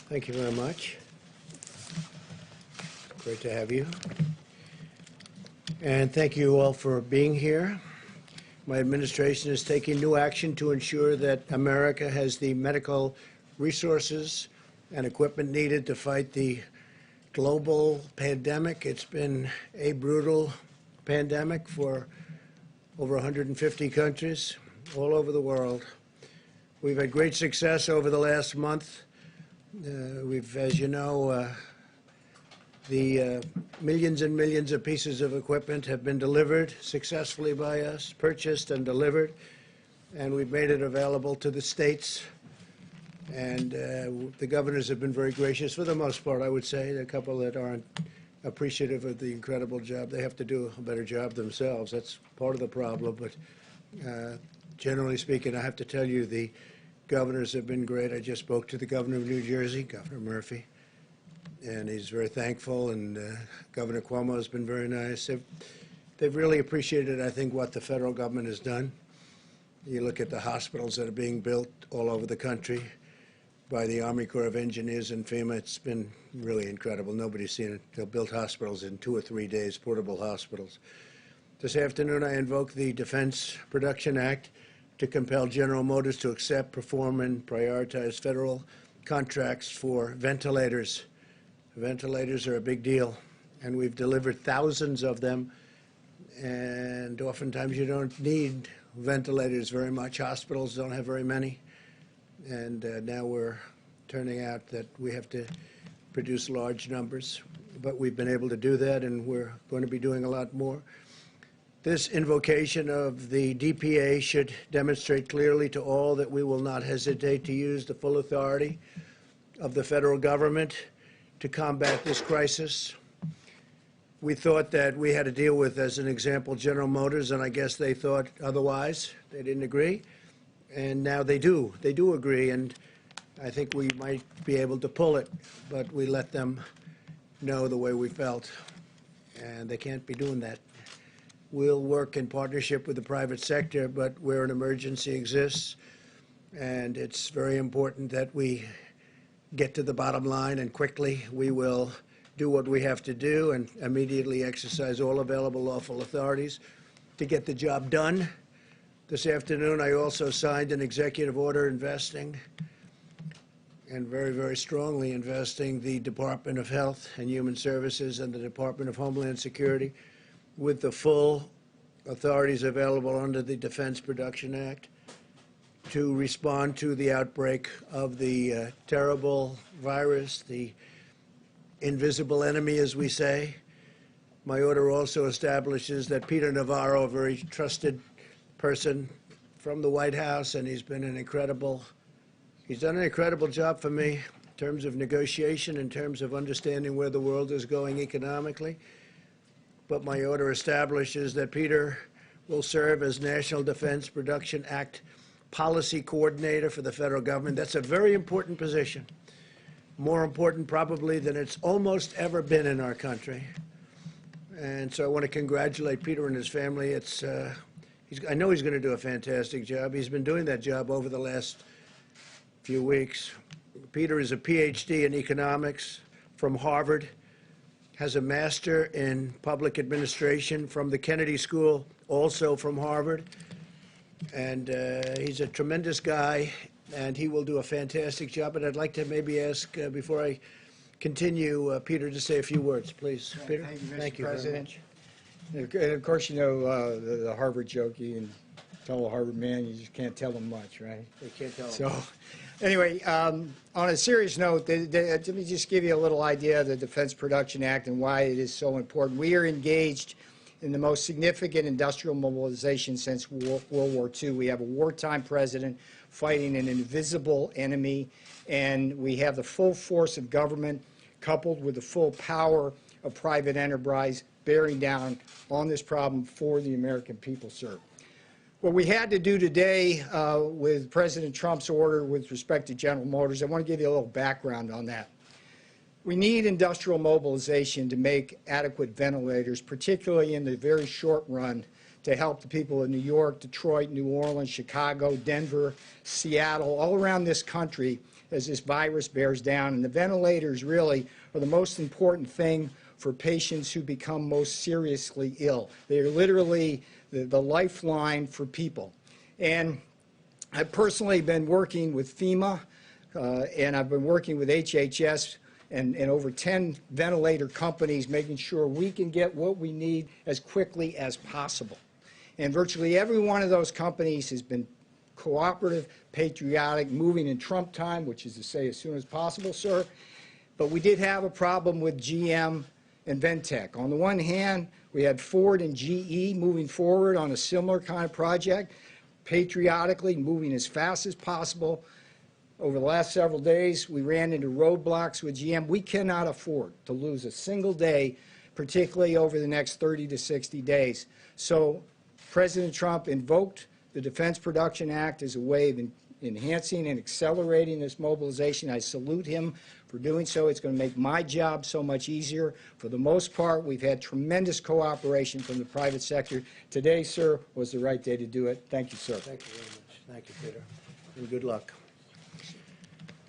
Thank you very much. Great to have you. And thank you all for being here. My administration is taking new action to ensure that America has the medical resources and equipment needed to fight the global pandemic. It's been a brutal pandemic for over 150 countries all over the world. We've had great success over the last month. As you know, the millions and millions of pieces of equipment have been delivered successfully by us, purchased and delivered, and we've made it available to the states. And the governors have been very gracious for the most part, I would say. There are a couple that aren't appreciative of the incredible job. They have to do a better job themselves. That's part of the problem. But generally speaking, I have to tell you, the governors have been great. I just spoke to the governor of New Jersey, Governor Murphy, and he's very thankful. And Governor Cuomo has been very nice. They've really appreciated, I think, what the federal government has done. You look at the hospitals that are being built all over the country by the Army Corps of Engineers and FEMA. It's been really incredible. Nobody's seen it. They'll build hospitals in 2 or 3 days, portable hospitals. This afternoon, I invoke the Defense Production Act to compel General Motors to accept, perform, and prioritize federal contracts for ventilators. Ventilators are a big deal, and we've delivered thousands of them, and oftentimes you don't need ventilators very much. Hospitals don't have very many, and now we're turning out that we have to produce large numbers, but we've been able to do that, and we're going to be doing a lot more. This invocation of the DPA should demonstrate clearly to all that we will not hesitate to use the full authority of the federal government to combat this crisis. We thought that we had to deal with, as an example, General Motors, and I guess they thought otherwise. They didn't agree, and now they do. They do agree, and I think we might be able to pull it, but we let them know the way we felt, and they can't be doing that. We'll work in partnership with the private sector, but where an emergency exists, and it's very important that we get to the bottom line, and quickly we will do what we have to do and immediately exercise all available lawful authorities to get the job done. This afternoon, I also signed an executive order investing, and very, very strongly investing, the Department of Health and Human Services and the Department of Homeland Security with the full authorities available under the Defense Production Act to respond to the outbreak of the terrible virus, the invisible enemy, as we say. My order also establishes that Peter Navarro, a very trusted person from the White House, and he's done an incredible job for me in terms of negotiation, in terms of understanding where the world is going economically. But my order establishes that Peter will serve as National Defense Production Act Policy Coordinator for the federal government. That's a very important position, more important probably than it's almost ever been in our country. And so I want to congratulate Peter and his family. I know he's going to do a fantastic job. He's been doing that job over the last few weeks. Peter is a PhD in economics from Harvard, has a master in public administration from the Kennedy School, also from Harvard. And he's a tremendous guy, and he will do a fantastic job. And I'd like to maybe ask, before I continue, Peter to say a few words, please. Peter? Thank you, Mr. President. And of course, you know the Harvard joke. You can tell a Harvard man, you just can't tell them much, right? You can't tell them. So, anyway, on a serious note, let me just give you a little idea of the Defense Production Act and why it is so important. We are engaged in the most significant industrial mobilization since World War II. We have a wartime president fighting an invisible enemy, and we have the full force of government coupled with the full power of private enterprise bearing down on this problem for the American people, sir. What we had to do today with President Trump's order with respect to General Motors, I want to give you a little background on that. We need industrial mobilization to make adequate ventilators, particularly in the very short run, to help the people in New York, Detroit, New Orleans, Chicago, Denver, Seattle, all around this country as this virus bears down. And the ventilators really are the most important thing for patients who become most seriously ill. They are literally the lifeline for people. And I've personally been working with FEMA, and I've been working with HHS and over 10 ventilator companies, making sure we can get what we need as quickly as possible. And virtually every one of those companies has been cooperative, patriotic, moving in Trump time, which is to say as soon as possible, sir. But we did have a problem with GM and Ventec. On the one hand, we had Ford and GE moving forward on a similar kind of project, patriotically moving as fast as possible. Over the last several days, we ran into roadblocks with GM. We cannot afford to lose a single day, particularly over the next 30 to 60 days. So President Trump invoked the Defense Production Act as a way of enhancing and accelerating this mobilization. I salute him for doing so. It's going to make my job so much easier. For the most part, we've had tremendous cooperation from the private sector. Today, sir, was the right day to do it. Thank you, sir. Thank you very much. Thank you, Peter. And good luck.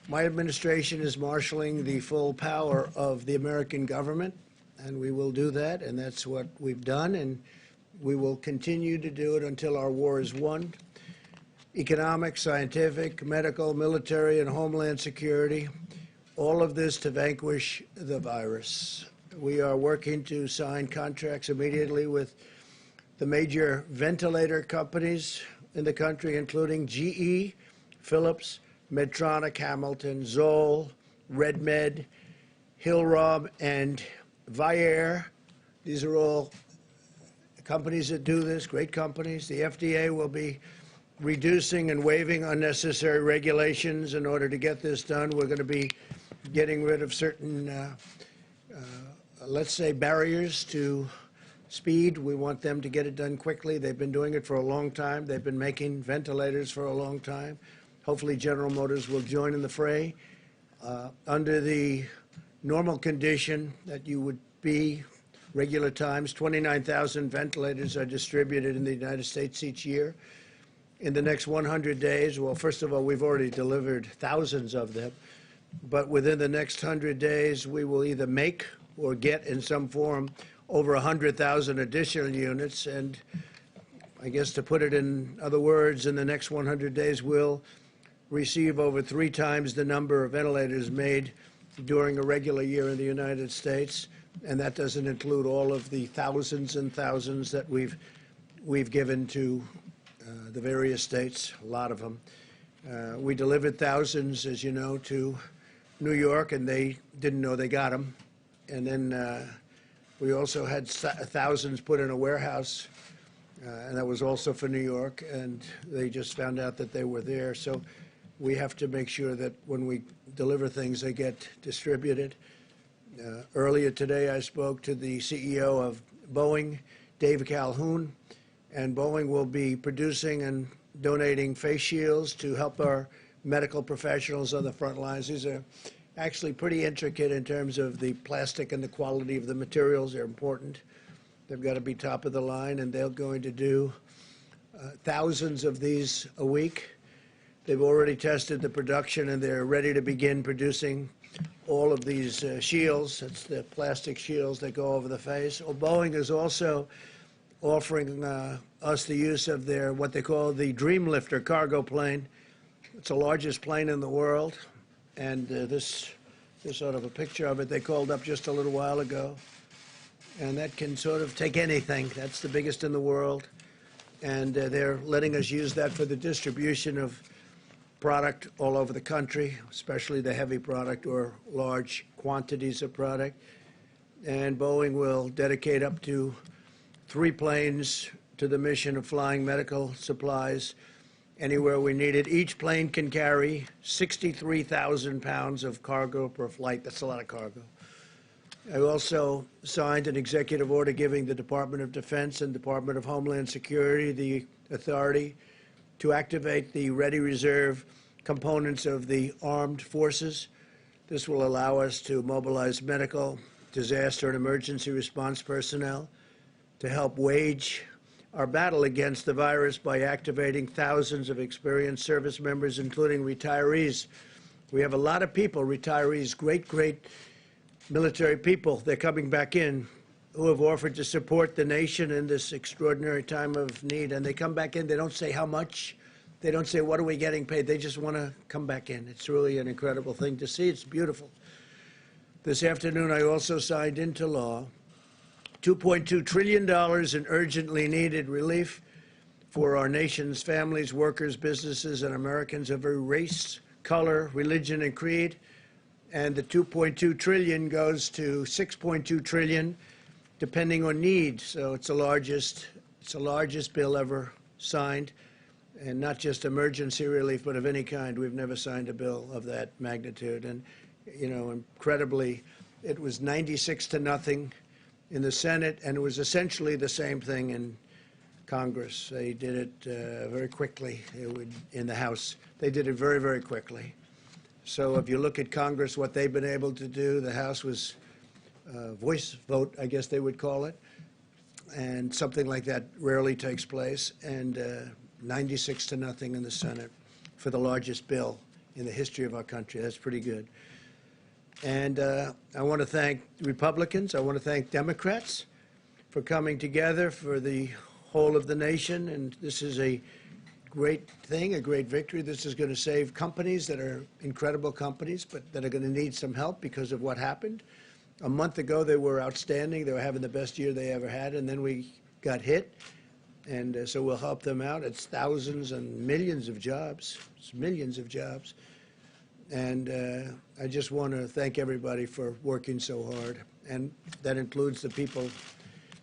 My administration is marshaling the full power of the American government, and we will do that, and that's what we've done, and we will continue to do it until our war is won. Economic, scientific, medical, military, and homeland security, all of this to vanquish the virus. We are working to sign contracts immediately with the major ventilator companies in the country, including GE, Philips, Medtronic, Hamilton, Zoll, RedMed, Hillrom, and Vyaire. These are all companies that do this, great companies. The FDA will be reducing and waiving unnecessary regulations in order to get this done. We're going to be getting rid of certain, let's say, barriers to speed. We want them to get it done quickly. They've been doing it for a long time. They've been making ventilators for a long time. Hopefully General Motors will join in the fray. Under the normal condition that you would be, regular times, 29,000 ventilators are distributed in the United States each year. In the next 100 days, well, first of all, we've already delivered thousands of them, but within the next 100 days, we will either make or get in some form over 100,000 additional units. And I guess to put it in other words, in the next 100 days, we'll receive over 3 times the number of ventilators made during a regular year in the United States, and that doesn't include all of the thousands and thousands that we've given to the various states, a lot of them. We delivered thousands, as you know, to New York, and they didn't know they got them. And then we also had thousands put in a warehouse, and that was also for New York, and they just found out that they were there. So we have to make sure that when we deliver things, they get distributed. Earlier today, I spoke to the CEO of Boeing, Dave Calhoun, and Boeing will be producing and donating face shields to help our medical professionals on the front lines. These are actually pretty intricate in terms of the plastic and the quality of the materials. They're important. They've got to be top of the line, and they're going to do thousands of these a week. They've already tested the production, and they're ready to begin producing all of these shields. It's the plastic shields that go over the face. Well, Boeing is also offering us the use of their, what they call the Dreamlifter cargo plane. It's the largest plane in the world, and this is sort of a picture of it. They called up just a little while ago, and that can sort of take anything. That's the biggest in the world, and they're letting us use that for the distribution of product all over the country, especially the heavy product or large quantities of product. And Boeing will dedicate up to 3 planes to the mission of flying medical supplies anywhere we need it. Each plane can carry 63,000 pounds of cargo per flight. That's a lot of cargo. I also signed an executive order giving the Department of Defense and Department of Homeland Security the authority to activate the Ready Reserve components of the armed forces. This will allow us to mobilize medical, disaster, and emergency response personnel to help wage our battle against the virus by activating thousands of experienced service members, including retirees. We have a lot of people, retirees, great military people. They're coming back in who have offered to support the nation in this extraordinary time of need. And they come back in. They don't say how much. They don't say, what are we getting paid? They just want to come back in. It's really an incredible thing to see. It's beautiful. This afternoon, I also signed into law $2.2 trillion in urgently needed relief for our nation's families, workers, businesses, and Americans of every race, color, religion, and creed. And the $2.2 trillion goes to $6.2 trillion, depending on need. So it's the largest bill ever signed, and not just emergency relief, but of any kind. We've never signed a bill of that magnitude. And, you know, incredibly, it was 96-0 in the Senate, and it was essentially the same thing in Congress. They did it very quickly. In the House, they did it very quickly. So if you look at Congress, what they've been able to do, the House was voice vote, I guess they would call it, and something like that rarely takes place, and 96-0 in the Senate for the largest bill in the history of our country. That's pretty good. And I want to thank Republicans. I want to thank Democrats for coming together for the whole of the nation. And this is a great thing, a great victory. This is going to save companies that are incredible companies, but that are going to need some help because of what happened. A month ago, they were outstanding. They were having the best year they ever had. And then we got hit. And so we'll help them out. It's thousands and millions of jobs. It's millions of jobs. And I just want to thank everybody for working so hard. And that includes the people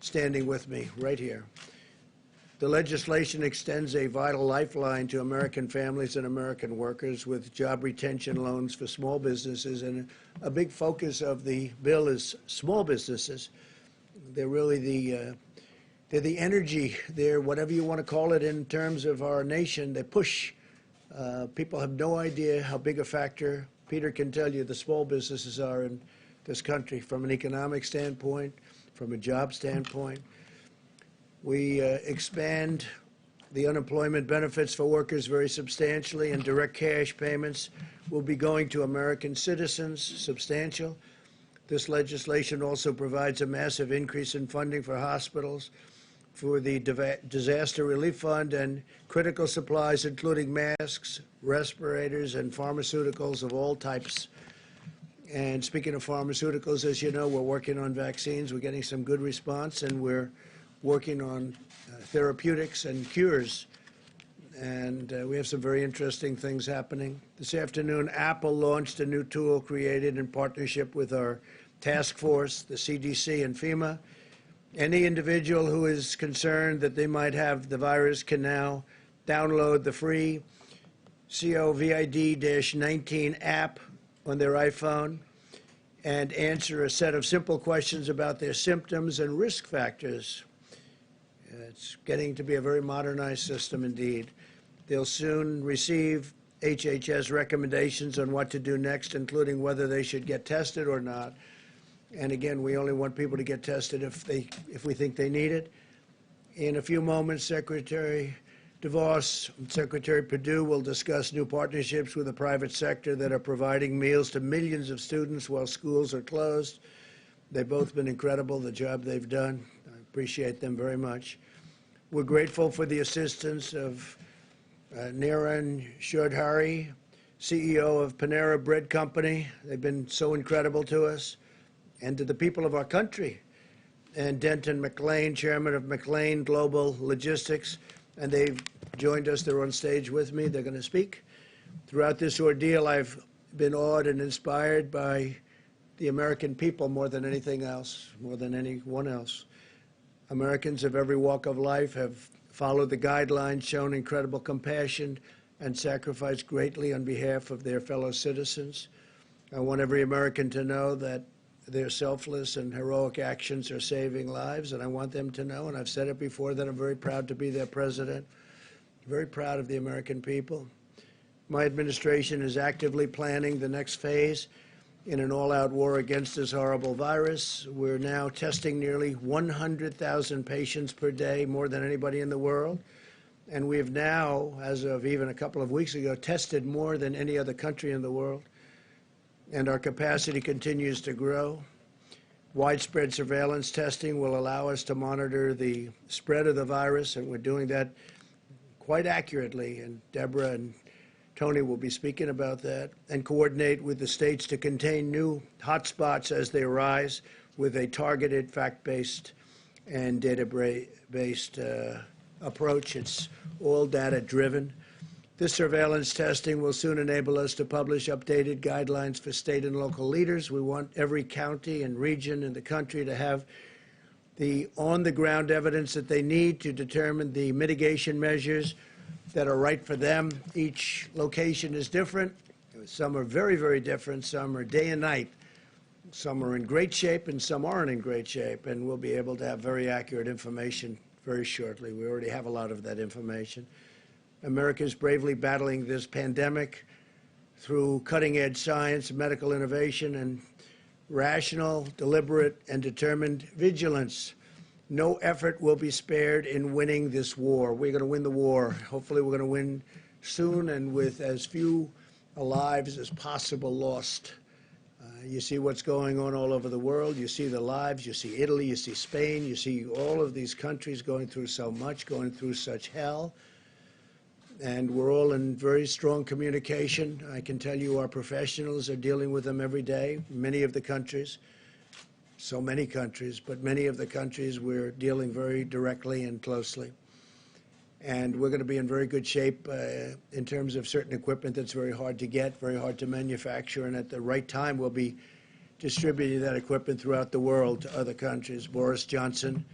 standing with me right here. The legislation extends a vital lifeline to American families and American workers with job retention loans for small businesses. And a big focus of the bill is small businesses. They're really they're the energy. They're whatever you want to call it in terms of our nation. They push. People have no idea how big a factor, Peter can tell you, the small businesses are in this country from an economic standpoint, from a job standpoint. We expand the unemployment benefits for workers very substantially, and direct cash payments will be going to American citizens, substantial. This legislation also provides a massive increase in funding for hospitals, for the Disaster Relief Fund, and critical supplies, including masks, respirators, and pharmaceuticals of all types. And speaking of pharmaceuticals, as you know, we're working on vaccines. We're getting some good response, and we're working on therapeutics and cures. And we have some very interesting things happening. This afternoon, Apple launched a new tool created in partnership with our task force, the CDC and FEMA. Any individual who is concerned that they might have the virus can now download the free COVID-19 app on their iPhone and answer a set of simple questions about their symptoms and risk factors. It's getting to be a very modernized system indeed. They'll soon receive HHS recommendations on what to do next, including whether they should get tested or not. And again, we only want people to get tested if we think they need it. In a few moments, Secretary DeVos and Secretary Perdue will discuss new partnerships with the private sector that are providing meals to millions of students while schools are closed. They've both been incredible, the job they've done. I appreciate them very much. We're grateful for the assistance of near-unanimous, CEO of Panera Bread Company. They've been so incredible to us. And to the people of our country, and Denton McLean, chairman of McLean Global Logistics, and they've joined us. They're on stage with me. They're going to speak. Throughout this ordeal, I've been awed and inspired by the American people more than anything else, more than anyone else. Americans of every walk of life have followed the guidelines, shown incredible compassion, and sacrificed greatly on behalf of their fellow citizens. I want every American to know that their selfless and heroic actions are saving lives, and I want them to know, and I've said it before, that I'm very proud to be their president, very proud of the American people. My administration is actively planning the next phase in an all-out war against this horrible virus. We're now testing nearly 100,000 patients per day, more than anybody in the world. And we have now, as of even a couple of weeks ago, tested more than any other country in the world. And our capacity continues to grow. Widespread surveillance testing will allow us to monitor the spread of the virus, and we're doing that quite accurately. And Deborah and Tony will be speaking about that, and coordinate with the states to contain new hotspots as they arise with a targeted, fact-based, and data-based approach. It's all data-driven. This surveillance testing will soon enable us to publish updated guidelines for state and local leaders. We want every county and region in the country to have the on-the-ground evidence that they need to determine the mitigation measures that are right for them. Each location is different. Some are very, very different. Some are day and night. Some are in great shape, and some aren't in great shape. And we'll be able to have very accurate information very shortly. We already have a lot of that information. America is bravely battling this pandemic through cutting-edge science, medical innovation, and rational, deliberate, and determined vigilance. No effort will be spared in winning this war. We're going to win the war. Hopefully, we're going to win soon and with as few lives as possible lost. You see what's going on all over the world. You see the lives. You see Italy. You see Spain. You see all of these countries going through so much, going through such hell. And we're all in very strong communication. I can tell you our professionals are dealing with them every day, many of the countries. So many countries, but many of the countries we're dealing very directly and closely. And we're going to be in very good shape in terms of certain equipment that's very hard to get, very hard to manufacture, and at the right time we'll be distributing that equipment throughout the world to other countries. Boris Johnson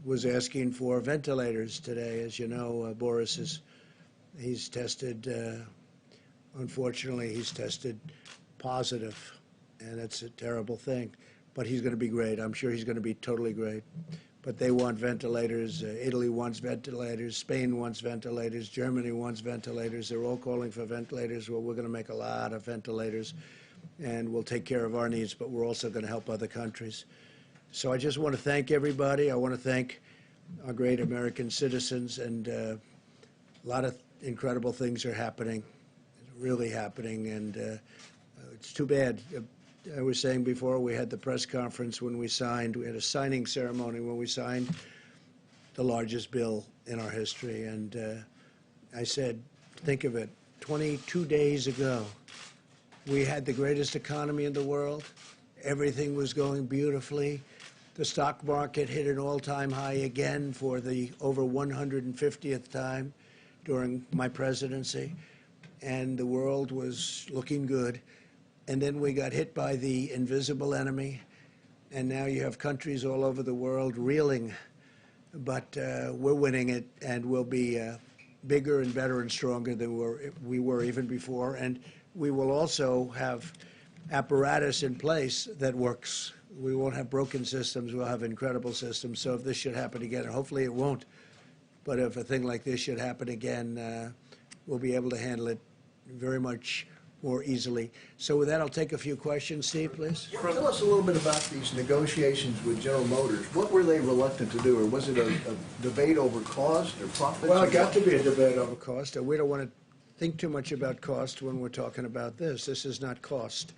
was asking for ventilators today. As you know, he's tested, unfortunately, he's tested positive, and that's a terrible thing. But he's going to be great. I'm sure he's going to be totally great. But they want ventilators. Italy wants ventilators. Spain wants ventilators. Germany wants ventilators. They're all calling for ventilators. Well, we're going to make a lot of ventilators, and we'll take care of our needs, but we're also going to help other countries. So I just want to thank everybody. I want to thank our great American citizens, and a lot of incredible things are happening, really happening, and it's too bad. I was saying before, we had the press conference when we had a signing ceremony when we signed the largest bill in our history. And I said, think of it, 22 days ago, we had the greatest economy in the world. Everything was going beautifully. The stock market hit an all-time high again for the over 150th time during my presidency. And the world was looking good. And then we got hit by the invisible enemy, and now you have countries all over the world reeling. But we're winning it, and we'll be bigger and better and stronger than we were even before. And we will also have apparatus in place that works. We won't have broken systems. We'll have incredible systems. So if this should happen again, and hopefully it won't, but if a thing like this should happen again, we'll be able to handle it very much more easily. So with that, I'll take a few questions. Steve, please. Tell us a little bit about these negotiations with General Motors. What were they reluctant to do, or was it a debate over cost or profits? Well, it got to be a debate over cost. We don't want to think too much about cost when we're talking about this. This is not cost.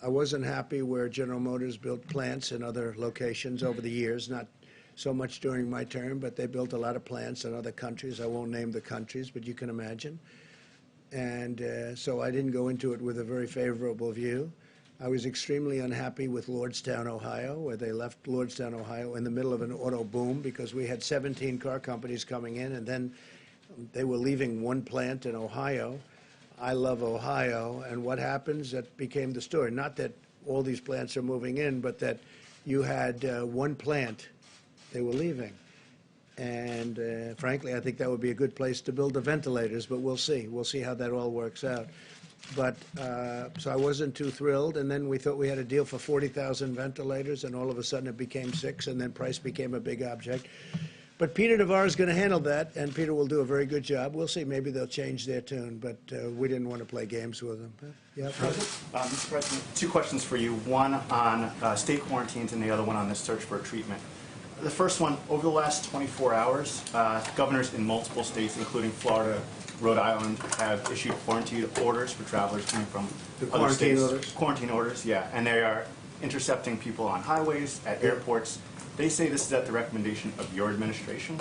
I wasn't happy where General Motors built plants in other locations over the years, not so much during my term, but they built a lot of plants in other countries. I won't name the countries, but you can imagine. And so I didn't go into it with a very favorable view. I was extremely unhappy with Lordstown, Ohio, where they left Lordstown, Ohio in the middle of an auto boom because we had 17 car companies coming in, and then they were leaving one plant in Ohio. I love Ohio, and what happens, that became the story. Not that all these plants are moving in, but that you had one plant they were leaving. And frankly, I think that would be a good place to build the ventilators, but we'll see. We'll see how that all works out. But so I wasn't too thrilled, and then we thought we had a deal for 40,000 ventilators, and all of a sudden it became 6, and then price became a big object. But Peter Navarro is going to handle that, and Peter will do a very good job. We'll see. Maybe they'll change their tune, but we didn't want to play games with them. Yeah, Mr. President, 2 questions for you. One on state quarantines and the other one on the search for a treatment. The first one, over the last 24 hours, governors in multiple states, including Florida, Rhode Island, have issued quarantine orders for travelers coming from other states. Orders? Quarantine orders, yeah. And they are intercepting people on highways, at airports. They say this is at the recommendation of your administration.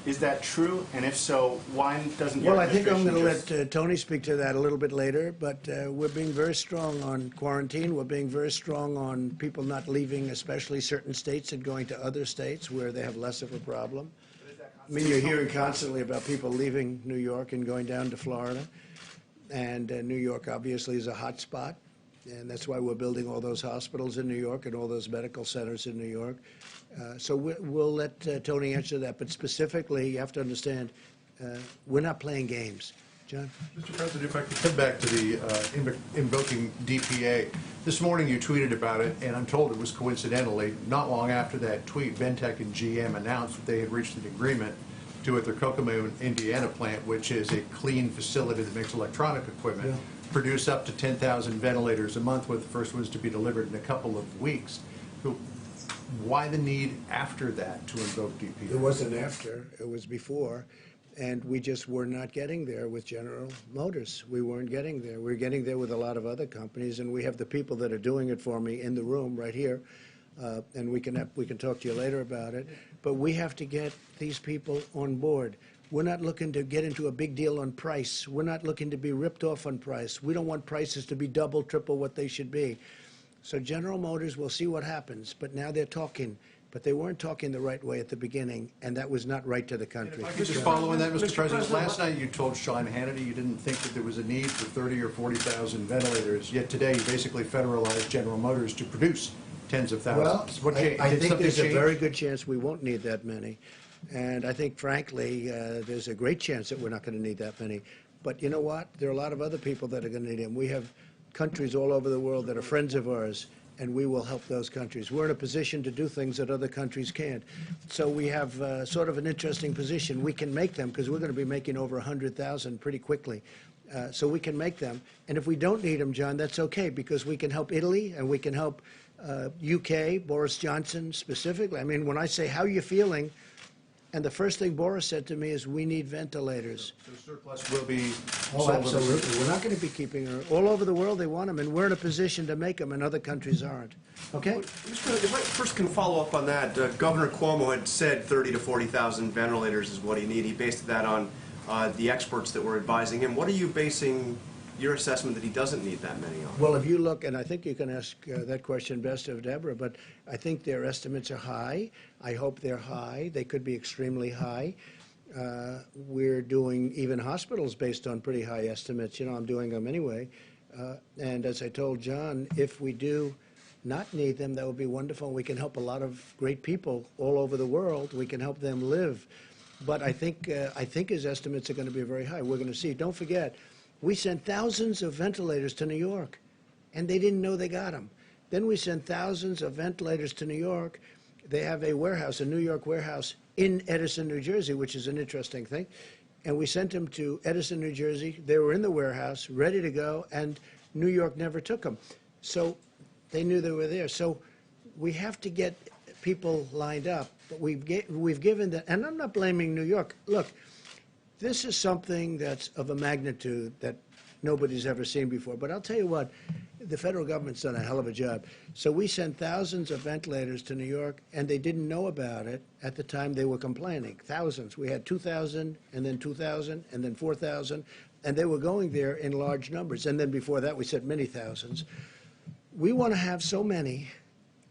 Is that true? And if so, why doesn't your well, I think I'm administration going to just... let Tony speak to that a little bit later, but we're being very strong on quarantine. We're being very strong on people not leaving, especially certain states, and going to other states where they have less of a problem. I mean, you're hearing constantly about people leaving New York and going down to Florida, and New York obviously is a hot spot, and that's why we're building all those hospitals in New York and all those medical centers in New York. So we'll let Tony answer that, but specifically, you have to understand, we're not playing games. John? Mr. President, if I could come back to the invoking DPA. This morning you tweeted about it, and I'm told it was coincidentally, not long after that tweet, Ventec and GM announced that they had reached an agreement to at their Kokomo, Indiana plant, which is a clean facility that makes electronic equipment, produce up to 10,000 ventilators a month, with the first ones to be delivered in a couple of weeks. So why the need after that to invoke DPA? It wasn't after, it was before. And we just were not getting there with General Motors. We weren't getting there. We're getting there with a lot of other companies, and we have the people that are doing it for me in the room right here, and we can talk to you later about it. But we have to get these people on board. We're not looking to get into a big deal on price. We're not looking to be ripped off on price. We don't want prices to be double, triple what they should be. So General Motors, we'll see what happens, but now they're talking. But they weren't talking the right way at the beginning, and that was not right to the country. If I could just follow on that, Mr. President. Last night you told Sean Hannity you didn't think that there was a need for 30 or 40,000 ventilators, yet today you basically federalized General Motors to produce tens of thousands. Well, I think there's a very good chance we won't need that many. And I think, frankly, there's a great chance that we're not going to need that many. But you know what? There are a lot of other people that are going to need them. We have countries all over the world that are friends of ours, and we will help those countries. We're in a position to do things that other countries can't. So we have sort of an interesting position. We can make them because we're going to be making over 100,000 pretty quickly. So we can make them. And if we don't need them, John, that's okay, because we can help Italy and we can help UK, Boris Johnson specifically. I mean, when I say, how are you feeling? And the first thing Boris said to me is, we need ventilators. So surplus will be Oh, absolutely. We're not going to be keeping her. All over the world, they want them, and we're in a position to make them, and other countries aren't. Okay? Mr. President, if I first can follow up on that, Governor Cuomo had said 30 to 40,000 ventilators is what he needed. He based that on the experts that were advising him. What are you basing your assessment that he doesn't need that many on? Well, if you look, and I think you can ask that question best of Deborah, but I think their estimates are high. I hope they're high. They could be extremely high. We're doing even hospitals based on pretty high estimates. You know, I'm doing them anyway. And as I told John, if we do not need them, that would be wonderful. We can help a lot of great people all over the world. We can help them live. But I think his estimates are going to be very high. We're going to see. Don't forget, we sent thousands of ventilators to New York, and they didn't know they got them. Then we sent thousands of ventilators to New York. They have a warehouse, a New York warehouse in Edison, New Jersey, which is an interesting thing. And we sent them to Edison, New Jersey. They were in the warehouse, ready to go, and New York never took them. So they knew they were there. So we have to get people lined up. But we've given them, and I'm not blaming New York. Look, this is something that's of a magnitude that nobody's ever seen before. But I'll tell you what, the federal government's done a hell of a job. So we sent thousands of ventilators to New York, and they didn't know about it at the time they were complaining. Thousands. We had 2,000, and then 2,000, and then 4,000, and they were going there in large numbers. And then before that, we sent many thousands. We want to have so many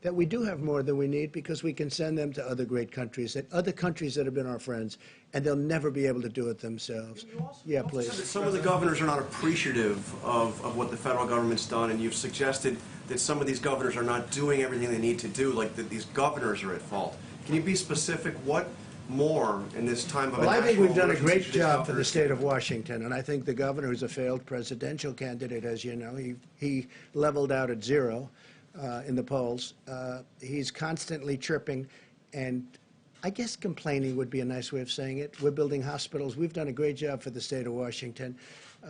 that we do have more than we need, because we can send them to other great countries, other countries that have been our friends, and they'll never be able to do it themselves. Yeah, please. Some of the governors are not appreciative of what the federal government's done, and you've suggested that some of these governors are not doing everything they need to do, like that these governors are at fault. Can you be specific? What more in this time of a Well, I think we've national done a great emergency job for the governors state do? of Washington, and I think the governor, who's a failed presidential candidate, as you know, he leveled out at 0 in the polls. He's constantly chirping, and I guess complaining would be a nice way of saying it. We're building hospitals. We've done a great job for the state of Washington.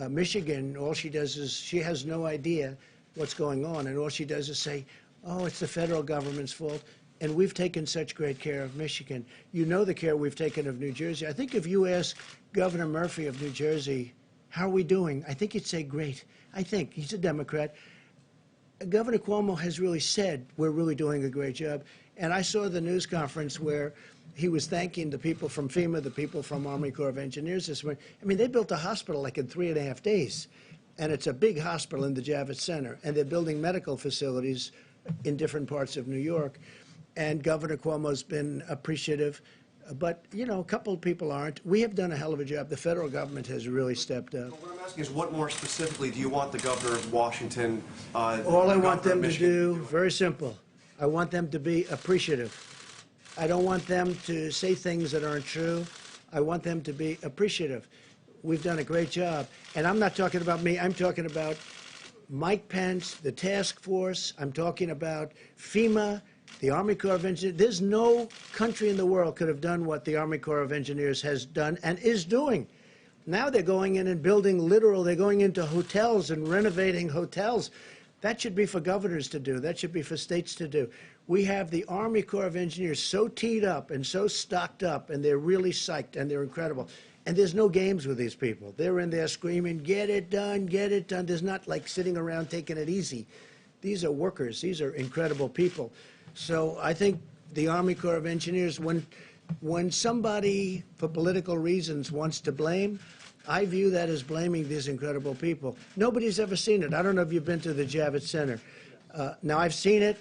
Michigan, all she does is she has no idea what's going on, and all she does is say, oh, it's the federal government's fault. And we've taken such great care of Michigan. You know the care we've taken of New Jersey. I think if you ask Governor Murphy of New Jersey, how are we doing? I think he'd say great. I think. He's a Democrat. Governor Cuomo has really said we're really doing a great job. And I saw the news conference where he was thanking the people from FEMA, the people from Army Corps of Engineers this morning. I mean, they built a hospital like in 3.5 days. And it's a big hospital in the Javits Center. And they're building medical facilities in different parts of New York. And Governor Cuomo's been appreciative. But, you know, a couple of people aren't. We have done a hell of a job. The federal government has really stepped up. What I'm asking is, what more specifically do you want the governor of Washington, All I the want governor of them to Michigan do, very simple, I want them to be appreciative. I don't want them to say things that aren't true. I want them to be appreciative. We've done a great job. And I'm not talking about me. I'm talking about Mike Pence, the task force. I'm talking about FEMA, the Army Corps of Engineers. There's no country in the world could have done what the Army Corps of Engineers has done and is doing. Now they're going in and building they're going into hotels and renovating hotels. That should be for governors to do. That should be for states to do. We have the Army Corps of Engineers so teed up and so stocked up, and they're really psyched, and they're incredible. And there's no games with these people. They're in there screaming, get it done, get it done. There's not like sitting around taking it easy. These are workers. These are incredible people. So I think the Army Corps of Engineers, when somebody, for political reasons, wants to blame, I view that as blaming these incredible people. Nobody's ever seen it. I don't know if you've been to the Javits Center. Now, I've seen it.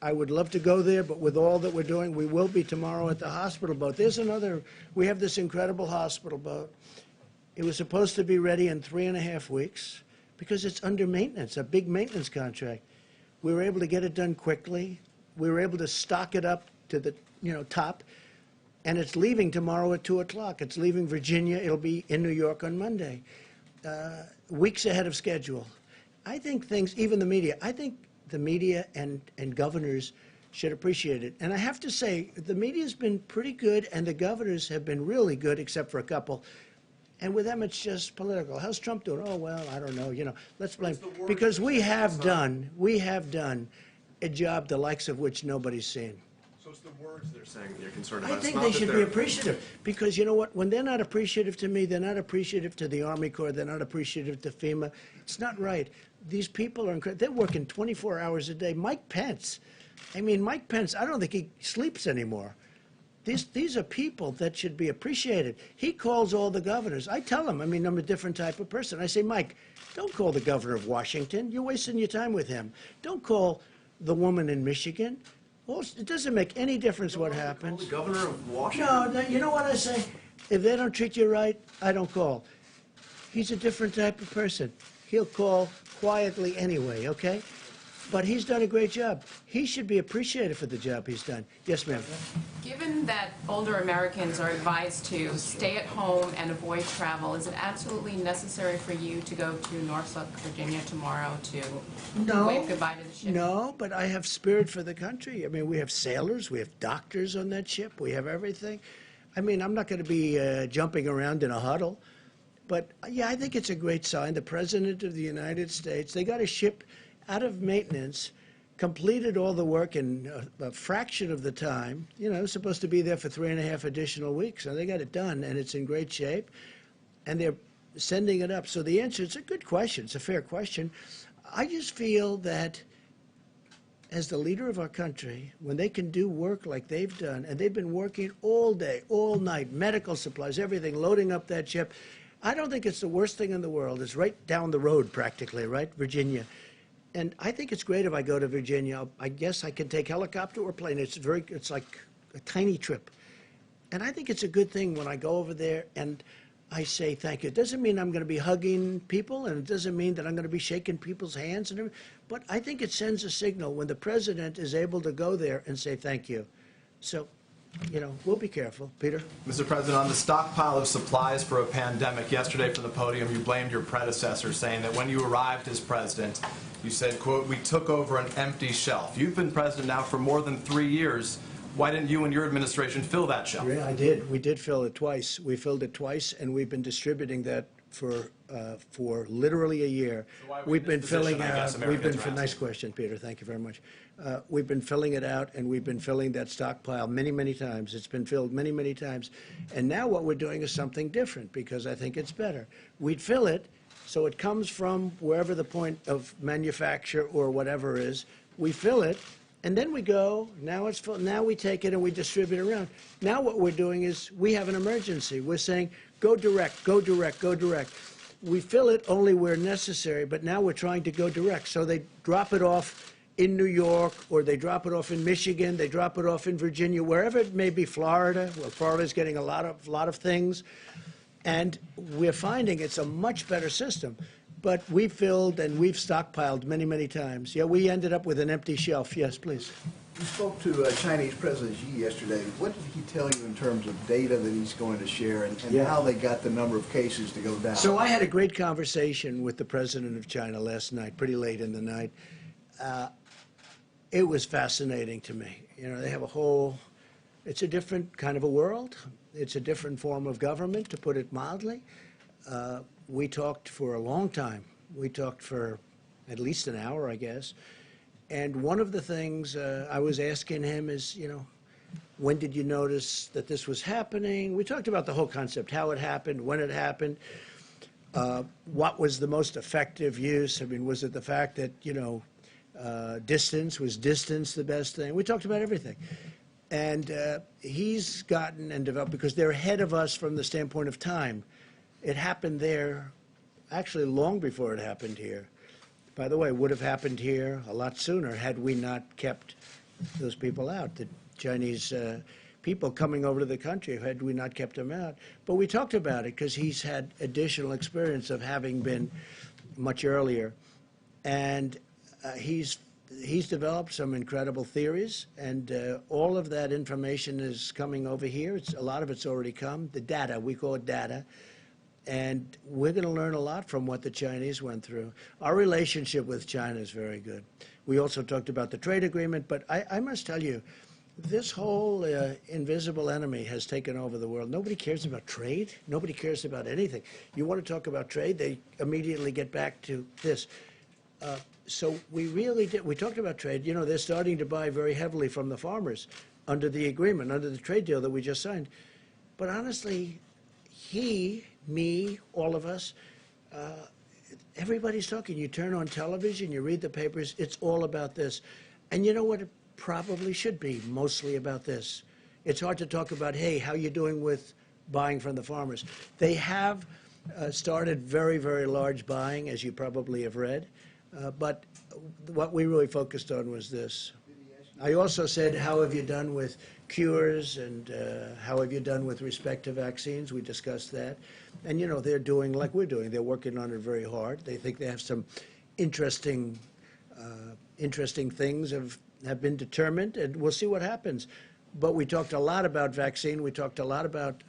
I would love to go there, but with all that we're doing, we will be tomorrow at the hospital boat. We have this incredible hospital boat. It was supposed to be ready in 3.5 weeks because it's under maintenance, a big maintenance contract. We were able to get it done quickly. We were able to stock it up to the top, and it's leaving tomorrow at 2 o'clock. It's leaving Virginia. It'll be in New York on Monday, weeks ahead of schedule. I think even the media, I think the media and governors should appreciate it. And I have to say, the media's been pretty good, and the governors have been really good, except for a couple. And with them, it's just political. How's Trump doing? Oh, well, I don't know. Let's blame. Because we have done a job the likes of which nobody's seen. So it's the words they're saying that you're concerned I about. think they should be appreciative, because you know what? When they're not appreciative to me, they're not appreciative to the Army Corps, they're not appreciative to FEMA. It's not right. These people are incredible. They're working 24 hours a day. Mike Pence, I don't think he sleeps anymore. These are people that should be appreciated. He calls all the governors. I tell him, I'm a different type of person. I say, Mike, don't call the governor of Washington. You're wasting your time with him. Don't call the woman in Michigan. Well, it doesn't make any difference what happens. The governor of Washington? No, you know what I say? If they don't treat you right, I don't call. He's a different type of person. He'll call quietly anyway, okay? But he's done a great job. He should be appreciated for the job he's done. Yes, ma'am. Given that older Americans are advised to stay at home and avoid travel, is it absolutely necessary for you to go to Norfolk, Virginia tomorrow to wave goodbye to the ship? No, but I have spirit for the country. We have sailors, we have doctors on that ship, we have everything. I'm not going to be jumping around in a huddle. But, yeah, I think it's a great sign. The President of the United States, they got a ship out of maintenance, completed all the work in a fraction of the time. It was supposed to be there for 3.5 additional weeks, and they got it done, and it's in great shape, and they're sending it up. So the answer, it's a good question. It's a fair question. I just feel that as the leader of our country, when they can do work like they've done, and they've been working all day, all night, medical supplies, everything, loading up that ship, I don't think it's the worst thing in the world. It's right down the road practically, right, Virginia. And I think it's great if I go to Virginia. I guess I can take helicopter or plane. It's like a tiny trip. And I think it's a good thing when I go over there and I say thank you. It doesn't mean I'm going to be hugging people, and it doesn't mean that I'm going to be shaking people's hands and everything. But I think it sends a signal when the president is able to go there and say thank you. So we'll be careful. Peter? Mr. President, on the stockpile of supplies for a pandemic, yesterday from the podium, you blamed your predecessor, saying that when you arrived as president, you said, quote, "We took over an empty shelf." You've been president now for more than 3 years. Why didn't you and your administration fill that shelf? Yeah, I did. We did fill it twice. We filled it twice, and we've been distributing that for literally a year. So why are we We've in been this position, filling I guess, out. Americans are asking? Nice question, Peter. Thank you very much. We've been filling it out, and we've been filling that stockpile many, many times. It's been filled many, many times. And now what we're doing is something different because I think it's better. We'd fill it, so it comes from wherever the point of manufacture or whatever is. We fill it, and then we go, now it's full. Now we take it and we distribute it around. Now what we're doing is we have an emergency. We're saying, go direct, go direct, go direct. We fill it only where necessary, but now we're trying to go direct. So they drop it off in New York, or they drop it off in Michigan, they drop it off in Virginia, wherever it may be, Florida. Well, Florida's getting a lot of things. And we're finding it's a much better system. But we've filled and we've stockpiled many, many times. Yeah, we ended up with an empty shelf. Yes, please. You spoke to Chinese President Xi yesterday. What did he tell you in terms of data that he's going to share and Yeah. how they got the number of cases to go down? So I had a great conversation with the president of China last night, pretty late in the night. It was fascinating to me. They have it's a different kind of a world. It's a different form of government, to put it mildly. We talked for a long time. We talked for at least an hour, I guess. And one of the things I was asking him is, when did you notice that this was happening? We talked about the whole concept, how it happened, when it happened, what was the most effective use. I mean, was it the fact that, was distance the best thing? We talked about everything. And he's gotten and developed, because they're ahead of us from the standpoint of time. It happened there actually long before it happened here. By the way, it would have happened here a lot sooner had we not kept those people out, the Chinese people coming over to the country, had we not kept them out. But we talked about it because he's had additional experience of having been much earlier. And he's developed some incredible theories, and all of that information is coming over here. A lot of it's already come. The data, we call it data. And we're going to learn a lot from what the Chinese went through. Our relationship with China is very good. We also talked about the trade agreement, but I must tell you, this whole invisible enemy has taken over the world. Nobody cares about trade. Nobody cares about anything. You want to talk about trade, they immediately get back to this. So we really did. We talked about trade. They're starting to buy very heavily from the farmers under the agreement, under the trade deal that we just signed. But honestly, me, all of us, everybody's talking. You turn on television, you read the papers, it's all about this. And you know what? It probably should be mostly about this. It's hard to talk about, hey, how you doing with buying from the farmers? They have started very, very large buying, as you probably have read. But what we really focused on was this. I also said, how have you done with cures, and how have you done with respect to vaccines? We discussed that. And, they're doing like we're doing. They're working on it very hard. They think they have some interesting things have been determined, and we'll see what happens. But we talked a lot about vaccine. We talked a lot about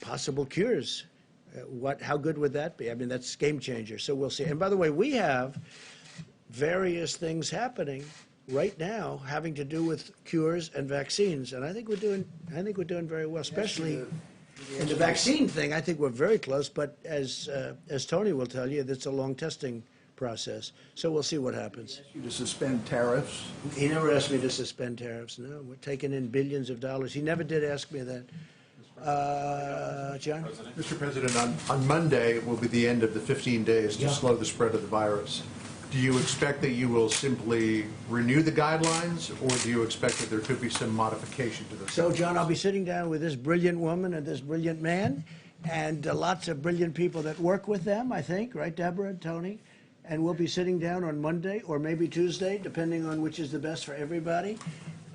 possible cures. How good would that be? I mean, that's game changer. So we'll see. And by the way, we have various things happening right now having to do with cures and vaccines, and I think we're doing very well, especially in the vaccine thing. I think we're very close. But as Tony will tell you, that's a long testing process. So we'll see what happens. You to suspend tariffs. He never asked me to suspend tariffs. No, we're taking in billions of dollars. He never did ask me that. John? Mr. President, on Monday will be the end of the 15 days to slow the spread of the virus. Do you expect that you will simply renew the guidelines, or do you expect that there could be some modification to those? So, John, I'll be sitting down with this brilliant woman and this brilliant man, and lots of brilliant people that work with them, I think, right, Deborah and Tony? And we'll be sitting down on Monday or maybe Tuesday, depending on which is the best for everybody,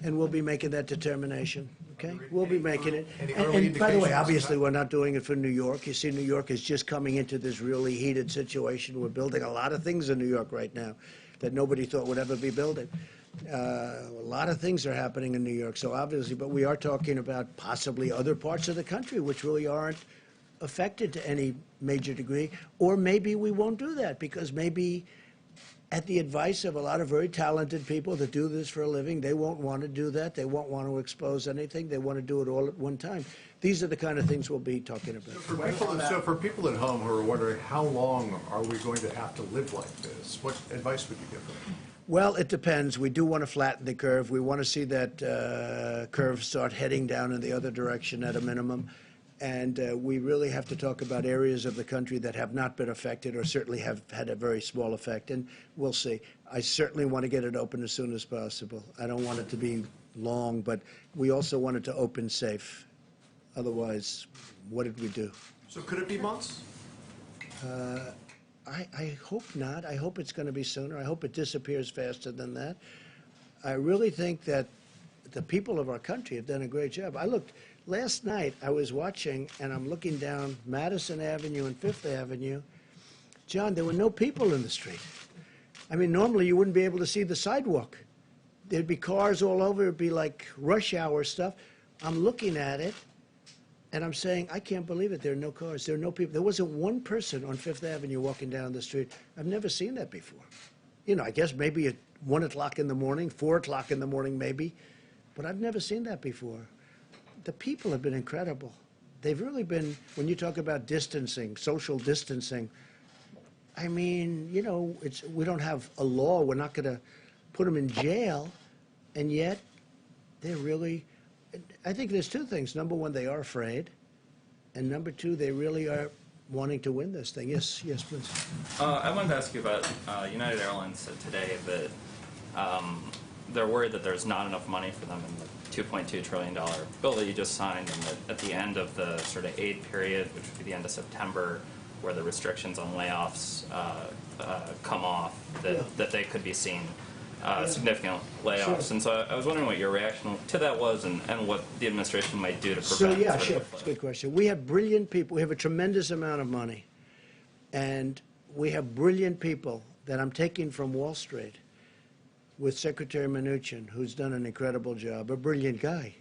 and we'll be making that determination. Okay, we'll be making it. And by the way, obviously, we're not doing it for New York. You see, New York is just coming into this really heated situation. We're building a lot of things in New York right now that nobody thought would ever be building. A lot of things are happening in New York, so obviously, but we are talking about possibly other parts of the country which really aren't affected to any major degree, or maybe we won't do that because maybe at the advice of a lot of very talented people that do this for a living, they won't want to do that. They won't want to expose anything. They want to do it all at one time. These are the kind of things we'll be talking about. So for people at home who are wondering, how long are we going to have to live like this? What advice would you give them? Well, it depends. We do want to flatten the curve. We want to see that curve start heading down in the other direction at a minimum. And we really have to talk about areas of the country that have not been affected or certainly have had a very small effect. And we'll see. I certainly want to get it open as soon as possible. I don't want it to be long, but we also want it to open safe. Otherwise, what did we do? So could it be months? I hope not. I hope it's going to be sooner. I hope it disappears faster than that. I really think that the people of our country have done a great job. I looked last night, I was watching, and I'm looking down Madison Avenue and Fifth Avenue. John, there were no people in the street. I mean, normally you wouldn't be able to see the sidewalk. There'd be cars all over. It'd be like rush hour stuff. I'm looking at it, and I'm saying, I can't believe it. There are no cars. There are no people. There wasn't one person on Fifth Avenue walking down the street. I've never seen that before. You know, I guess maybe at 1 o'clock in the morning, 4 o'clock in the morning maybe, but I've never seen that before. The people have been incredible. They've really been, when you talk about distancing, social distancing, I mean, you know, we don't have a law. We're not going to put them in jail, and yet they're really, I think there's two things. Number one, they are afraid, and number two, they really are wanting to win this thing. Yes, yes, please. I wanted to ask you about United Airlines said today that they're worried that there's not enough money for them in the $2.2 trillion bill that you just signed, and that at the end of the sort of aid period, which would be the end of September, where the restrictions on layoffs come off, that they could be seeing significant layoffs. Sure. And so I was wondering what your reaction to that was, and what the administration might do to prevent. So yeah, sure, it's a good question. We have brilliant people. We have a tremendous amount of money, and we have brilliant people that I'm taking from Wall Street with Secretary Mnuchin, who's done an incredible job, a brilliant guy.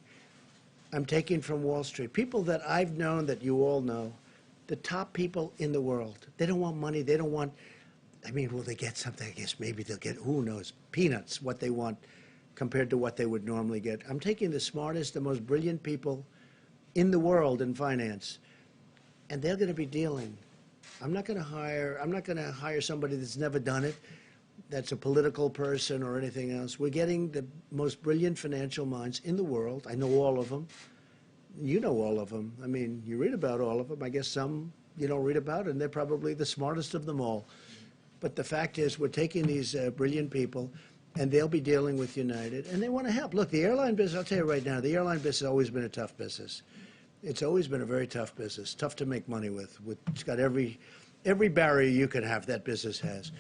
I'm taking from Wall Street people that I've known, that you all know, the top people in the world. They don't want money. They don't want, I mean, will they get something? I guess maybe they'll get, who knows, peanuts, what they want compared to what they would normally get. I'm taking the smartest, the most brilliant people in the world in finance, and they're going to be dealing. I'm not going to hire somebody that's never done it, that's a political person or anything else. We're getting the most brilliant financial minds in the world. I know all of them. You know all of them. I mean, you read about all of them. I guess some you don't read about, and they're probably the smartest of them all. But the fact is, we're taking these brilliant people, and they'll be dealing with United, and they want to help. Look, the airline business, I'll tell you right now, the airline business has always been a tough business. It's always been a very tough business, tough to make money with. It's got every barrier you can have, that business has.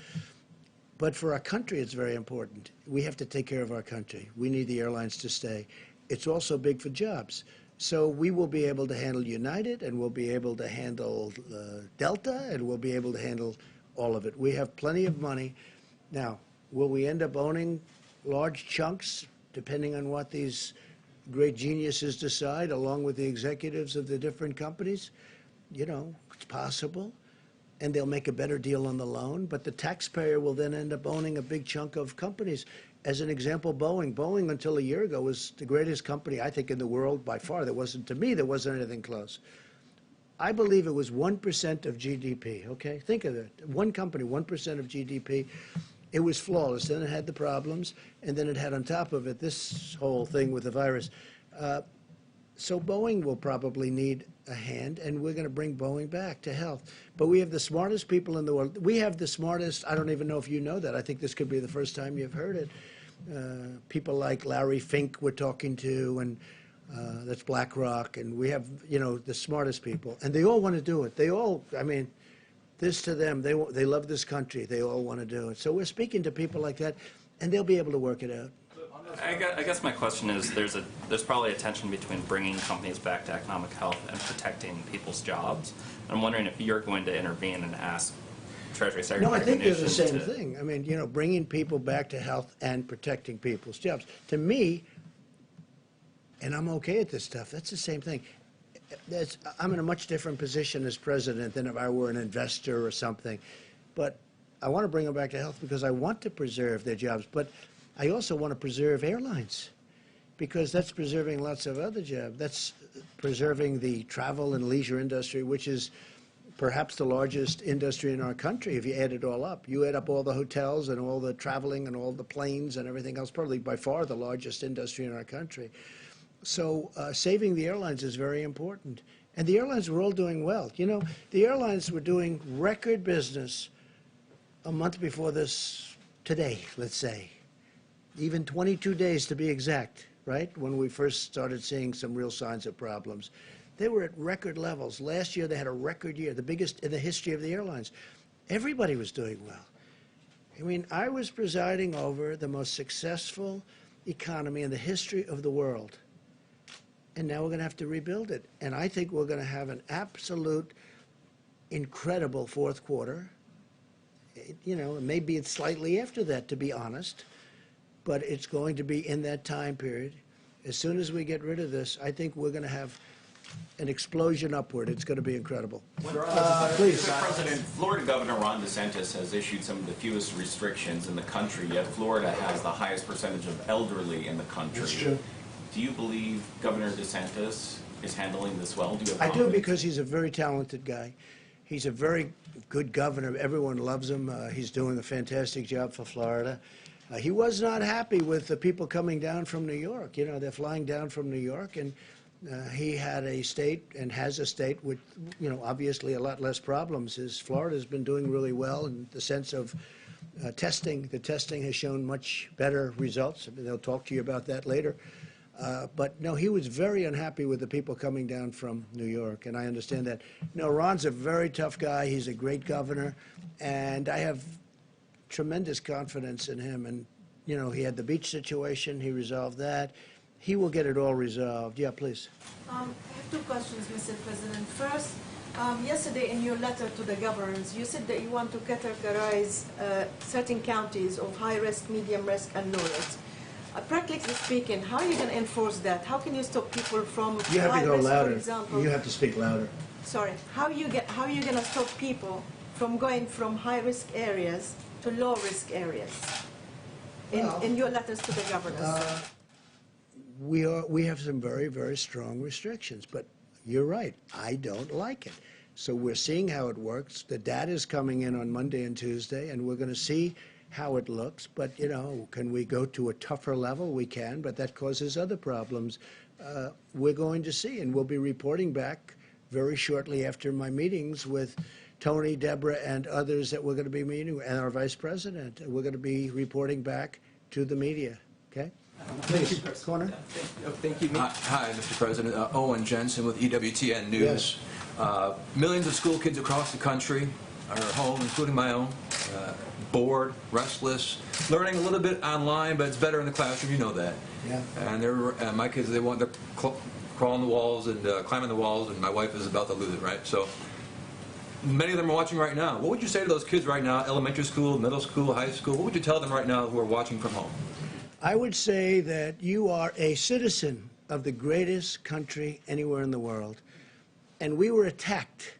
But for our country, it's very important. We have to take care of our country. We need the airlines to stay. It's also big for jobs. So we will be able to handle United, and we'll be able to handle Delta, and we'll be able to handle all of it. We have plenty of money. Now, will we end up owning large chunks, depending on what these great geniuses decide, along with the executives of the different companies? You know, it's possible. And they'll make a better deal on the loan, but the taxpayer will then end up owning a big chunk of companies. As an example, Boeing. Boeing, until a year ago, was the greatest company, I think, in the world by far. There wasn't, to me, there wasn't anything close. I believe it was 1% of GDP, okay? Think of it. One company, 1% of GDP. It was flawless. Then it had the problems, and then it had on top of it this whole thing with the virus. So Boeing will probably need a hand, and we're going to bring Boeing back to health. But we have the smartest people in the world. We have the smartest, I don't even know if you know that. I think this could be the first time you've heard it. People like Larry Fink we're talking to, and that's BlackRock. And we have, you know, the smartest people. And they all want to do it. They all, I mean, this to them, they love this country. They all want to do it. So we're speaking to people like that, and they'll be able to work it out. I guess my question is, there's probably a tension between bringing companies back to economic health and protecting people's jobs. I'm wondering if you're going to intervene and Treasury No, Secretary I think they're the Mnuchin same to- thing. I mean, bringing people back to health and protecting people's jobs. To me, and I'm okay at this stuff, that's the same thing. I'm in a much different position as president than if I were an investor or something. But I want to bring them back to health because I want to preserve their jobs. But I also want to preserve airlines because that's preserving lots of other jobs. That's preserving the travel and leisure industry, which is perhaps the largest industry in our country if you add it all up. You add up all the hotels and all the traveling and all the planes and everything else, probably by far the largest industry in our country. So saving the airlines is very important. And the airlines were all doing well. The airlines were doing record business a month before this today, let's say. Even 22 days to be exact, right? When we first started seeing some real signs of problems. They were at record levels. Last year they had a record year, the biggest in the history of the airlines. Everybody was doing well. I mean, I was presiding over the most successful economy in the history of the world. And now we're going to have to rebuild it. And I think we're going to have an absolute incredible fourth quarter. Maybe it's slightly after that, to be honest. But it's going to be in that time period. As soon as we get rid of this, I think we're going to have an explosion upward. It's going to be incredible. Please. Mr. President, Florida Governor Ron DeSantis has issued some of the fewest restrictions in the country, yet Florida has the highest percentage of elderly in the country. That's true. Do you believe Governor DeSantis is handling this well? Do you have I do, confidence? because he's a very talented guy. He's a very good governor. Everyone loves him. He's doing a fantastic job for Florida. He was not happy with the people coming down from New York. They're flying down from New York, and he had a state and has a state with, obviously a lot less problems. Florida's been doing really well in the sense of testing. The testing has shown much better results. They'll talk to you about that later. But no, he was very unhappy with the people coming down from New York, and I understand that. No, Ron's a very tough guy. He's a great governor, and I have tremendous confidence in him. And, he had the beach situation. He resolved that. He will get it all resolved. Yeah, please. I have two questions, Mr. President. First, yesterday in your letter to the governors, you said that you want to categorize certain counties of high risk, medium risk, and low risk. Practically speaking, how are you going to enforce that? How can you stop people from You have high to go risk, louder. for example? You have to speak louder. Sorry. How are you going to stop people from going from high risk areas to low risk areas? In your letters to the governors. We have some very, very strong restrictions, but you're right. I don't like it. So we're seeing how it works. The data is coming in on Monday and Tuesday, and we're going to see how it looks. But, can we go to a tougher level? We can, but that causes other problems. We're going to see, and we'll be reporting back very shortly after my meetings with Tony, Deborah, and others that we're going to be meeting, and our vice president. We're going to be reporting back to the media, okay? Please, corner. Thank you. Hi, Mr. President. Owen Jensen with EWTN News. Millions of school kids across the country are home, including my own, bored, restless, learning a little bit online, but it's better in the classroom. You know that. Yeah. And my kids, they're crawling the walls and climbing the walls, and my wife is about to lose it. Right. So many of them are watching right now. What would you say to those kids right now? Elementary school, middle school, high school. What would you tell them right now who are watching from home? I would say that you are a citizen of the greatest country anywhere in the world. And we were attacked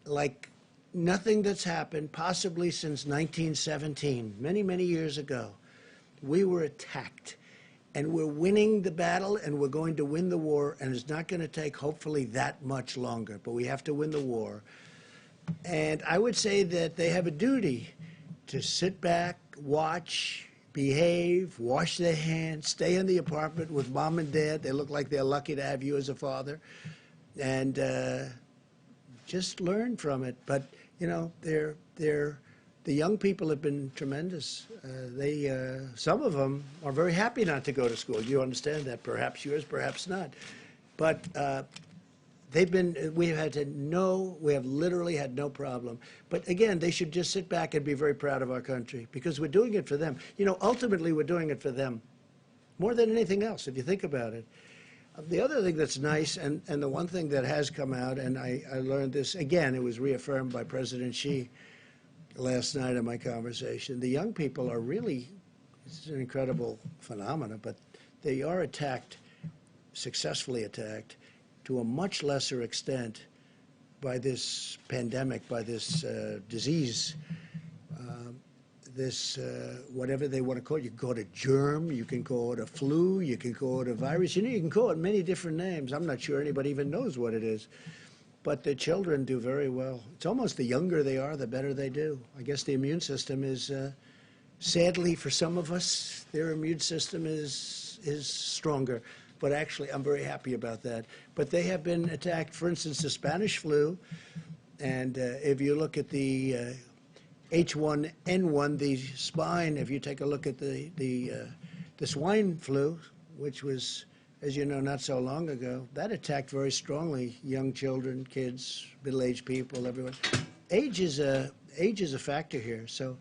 like nothing that's happened possibly since 1917, many, many years ago. We were attacked. And we're winning the battle, and we're going to win the war, and it's not going to take, hopefully, that much longer. But we have to win the war. And I would say that they have a duty to sit back, watch, behave, wash their hands, stay in the apartment with mom and dad. They look like they're lucky to have you as a father. And just learn from it. But, the young people have been tremendous. Some of them are very happy not to go to school. You understand that. Perhaps yours, perhaps not. But we have literally had no problem. But again, they should just sit back and be very proud of our country because we're doing it for them. Ultimately, we're doing it for them more than anything else, if you think about it. The other thing that's nice, and the one thing that has come out, and I learned this, again, it was reaffirmed by President Xi, last night in my conversation. The young people are really, it's an incredible phenomenon, but they are attacked, successfully attacked, to a much lesser extent by this pandemic, by this disease, whatever they want to call it. You can call it a germ, you can call it a flu, you can call it a virus. You know, you can call it many different names. I'm not sure anybody even knows what it is. But the children do very well. It's almost the younger they are, the better they do. I guess the immune system is, sadly for some of us, their immune system is stronger. But actually, I'm very happy about that. But they have been attacked, for instance, the Spanish flu. And if you look at the H1N1, the swine, if you take a look at the swine flu, which was, as you know, not so long ago, that attacked very strongly young children, kids, middle-aged people, everyone. Age is a factor here, so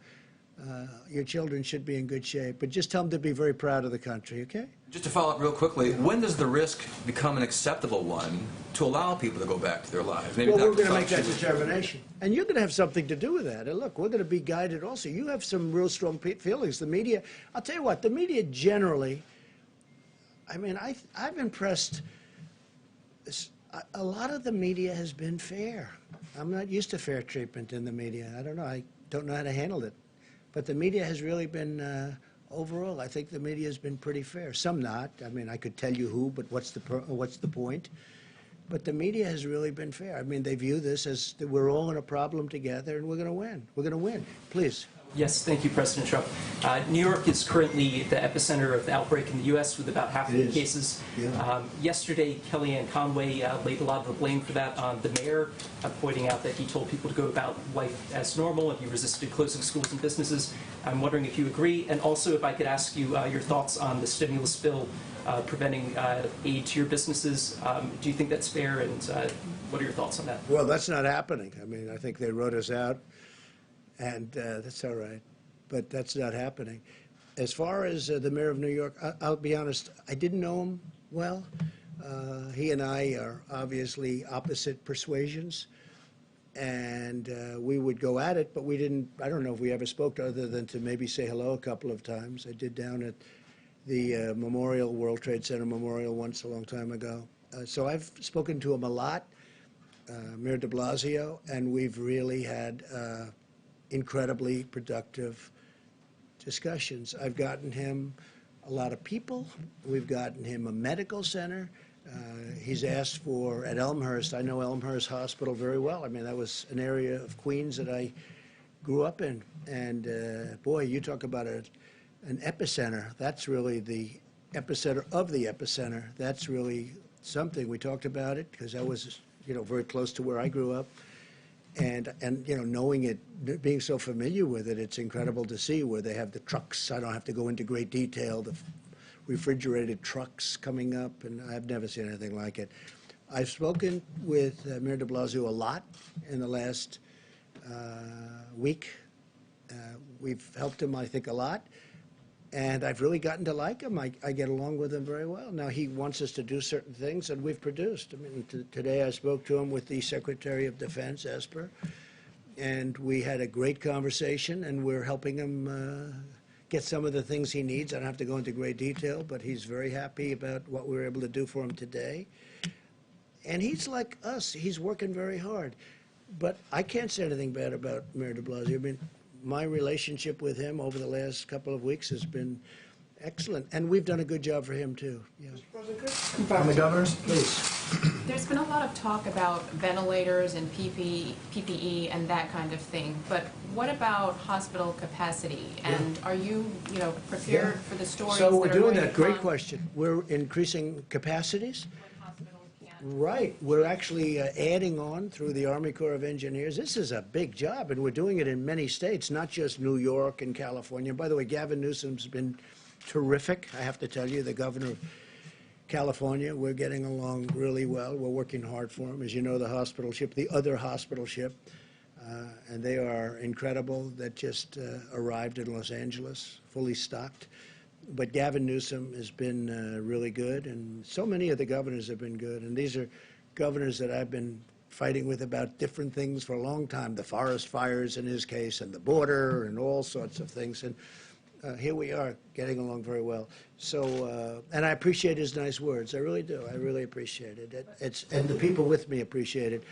your children should be in good shape. But just tell them to be very proud of the country, okay? Just to follow up real quickly, when does the risk become an acceptable one to allow people to go back to their lives? Maybe Well, we're Dr. going to make that Fauci would- determination. And you're going to have something to do with that. And look, we're going to be guided also. You have some real strong feelings. The media, I'll tell you what, the media generally, I mean, I've impressed, a lot of the media has been fair. I'm not used to fair treatment in the media. I don't know. I don't know how to handle it. But the media has really been, overall, I think the media has been pretty fair. Some not. I mean, I could tell you who, but what's the point? But the media has really been fair. I mean, they view this as that we're all in a problem together, and we're going to win. We're going to win. Please. Yes, thank you, President Trump. New York is currently the epicenter of the outbreak in the U.S. with about half of the cases. Yeah. Yesterday, Kellyanne Conway laid a lot of the blame for that on the mayor, pointing out that he told people to go about life as normal and he resisted closing schools and businesses. I'm wondering if you agree, and also if I could ask you your thoughts on the stimulus bill preventing aid to your businesses. Do you think that's fair, and what are your thoughts on that? Well, that's not happening. I mean, I think they wrote us out. And that's all right, but that's not happening. As far as the mayor of New York, I'll be honest, I didn't know him well. He and I are obviously opposite persuasions, and we would go at it, but we didn't, I don't know if we ever spoke other than to maybe say hello a couple of times. I did down at the Memorial, World Trade Center Memorial once a long time ago. So I've spoken to him a lot, Mayor de Blasio, and we've really had incredibly productive discussions. I've gotten him a lot of people. We've gotten him a medical center. He's asked for, at Elmhurst, I know Elmhurst Hospital very well. I mean, that was an area of Queens that I grew up in. And boy, you talk about an epicenter. That's really the epicenter of the epicenter. That's really something. We talked about it because that was, you know, very close to where I grew up. And you know, knowing it, being so familiar with it, it's incredible to see where they have the trucks. I don't have to go into great detail, the refrigerated trucks coming up, and I've never seen anything like it. I've spoken with Mayor de Blasio a lot in the last week. We've helped him, I think, a lot. And I've really gotten to like him. I get along with him very well. Now, he wants us to do certain things, and we've produced. I mean, today I spoke to him with the Secretary of Defense, Esper, and we had a great conversation, and we're helping him get some of the things he needs. I don't have to go into great detail, but he's very happy about what we were able to do for him today. And he's like us. He's working very hard. But I can't say anything bad about Mayor de Blasio. I mean, my relationship with him over the last couple of weeks has been excellent, and we've done a good job for him too. Yeah. On the governors, please. There's been a lot of talk about ventilators and PPE and that kind of thing, but what about hospital capacity? And are you prepared for the stories So we're that are doing going to that. Great come? question. We're increasing capacities. When hospitals can't- Right. We're actually adding on through the Army Corps of Engineers. This is a big job, and we're doing it in many states, not just New York and California. By the way, Gavin Newsom's been terrific, I have to tell you, the governor of California. We're getting along really well. We're working hard for him. As you know, the hospital ship, the other hospital ship, and they are incredible, that just arrived in Los Angeles, fully stocked. But Gavin Newsom has been really good, and so many of the governors have been good. And these are governors that I've been fighting with about different things for a long time, the forest fires in his case, and the border, and all sorts of things. And here we are, getting along very well. So, and I appreciate his nice words. I really do. I really appreciate it. And the people with me appreciate it.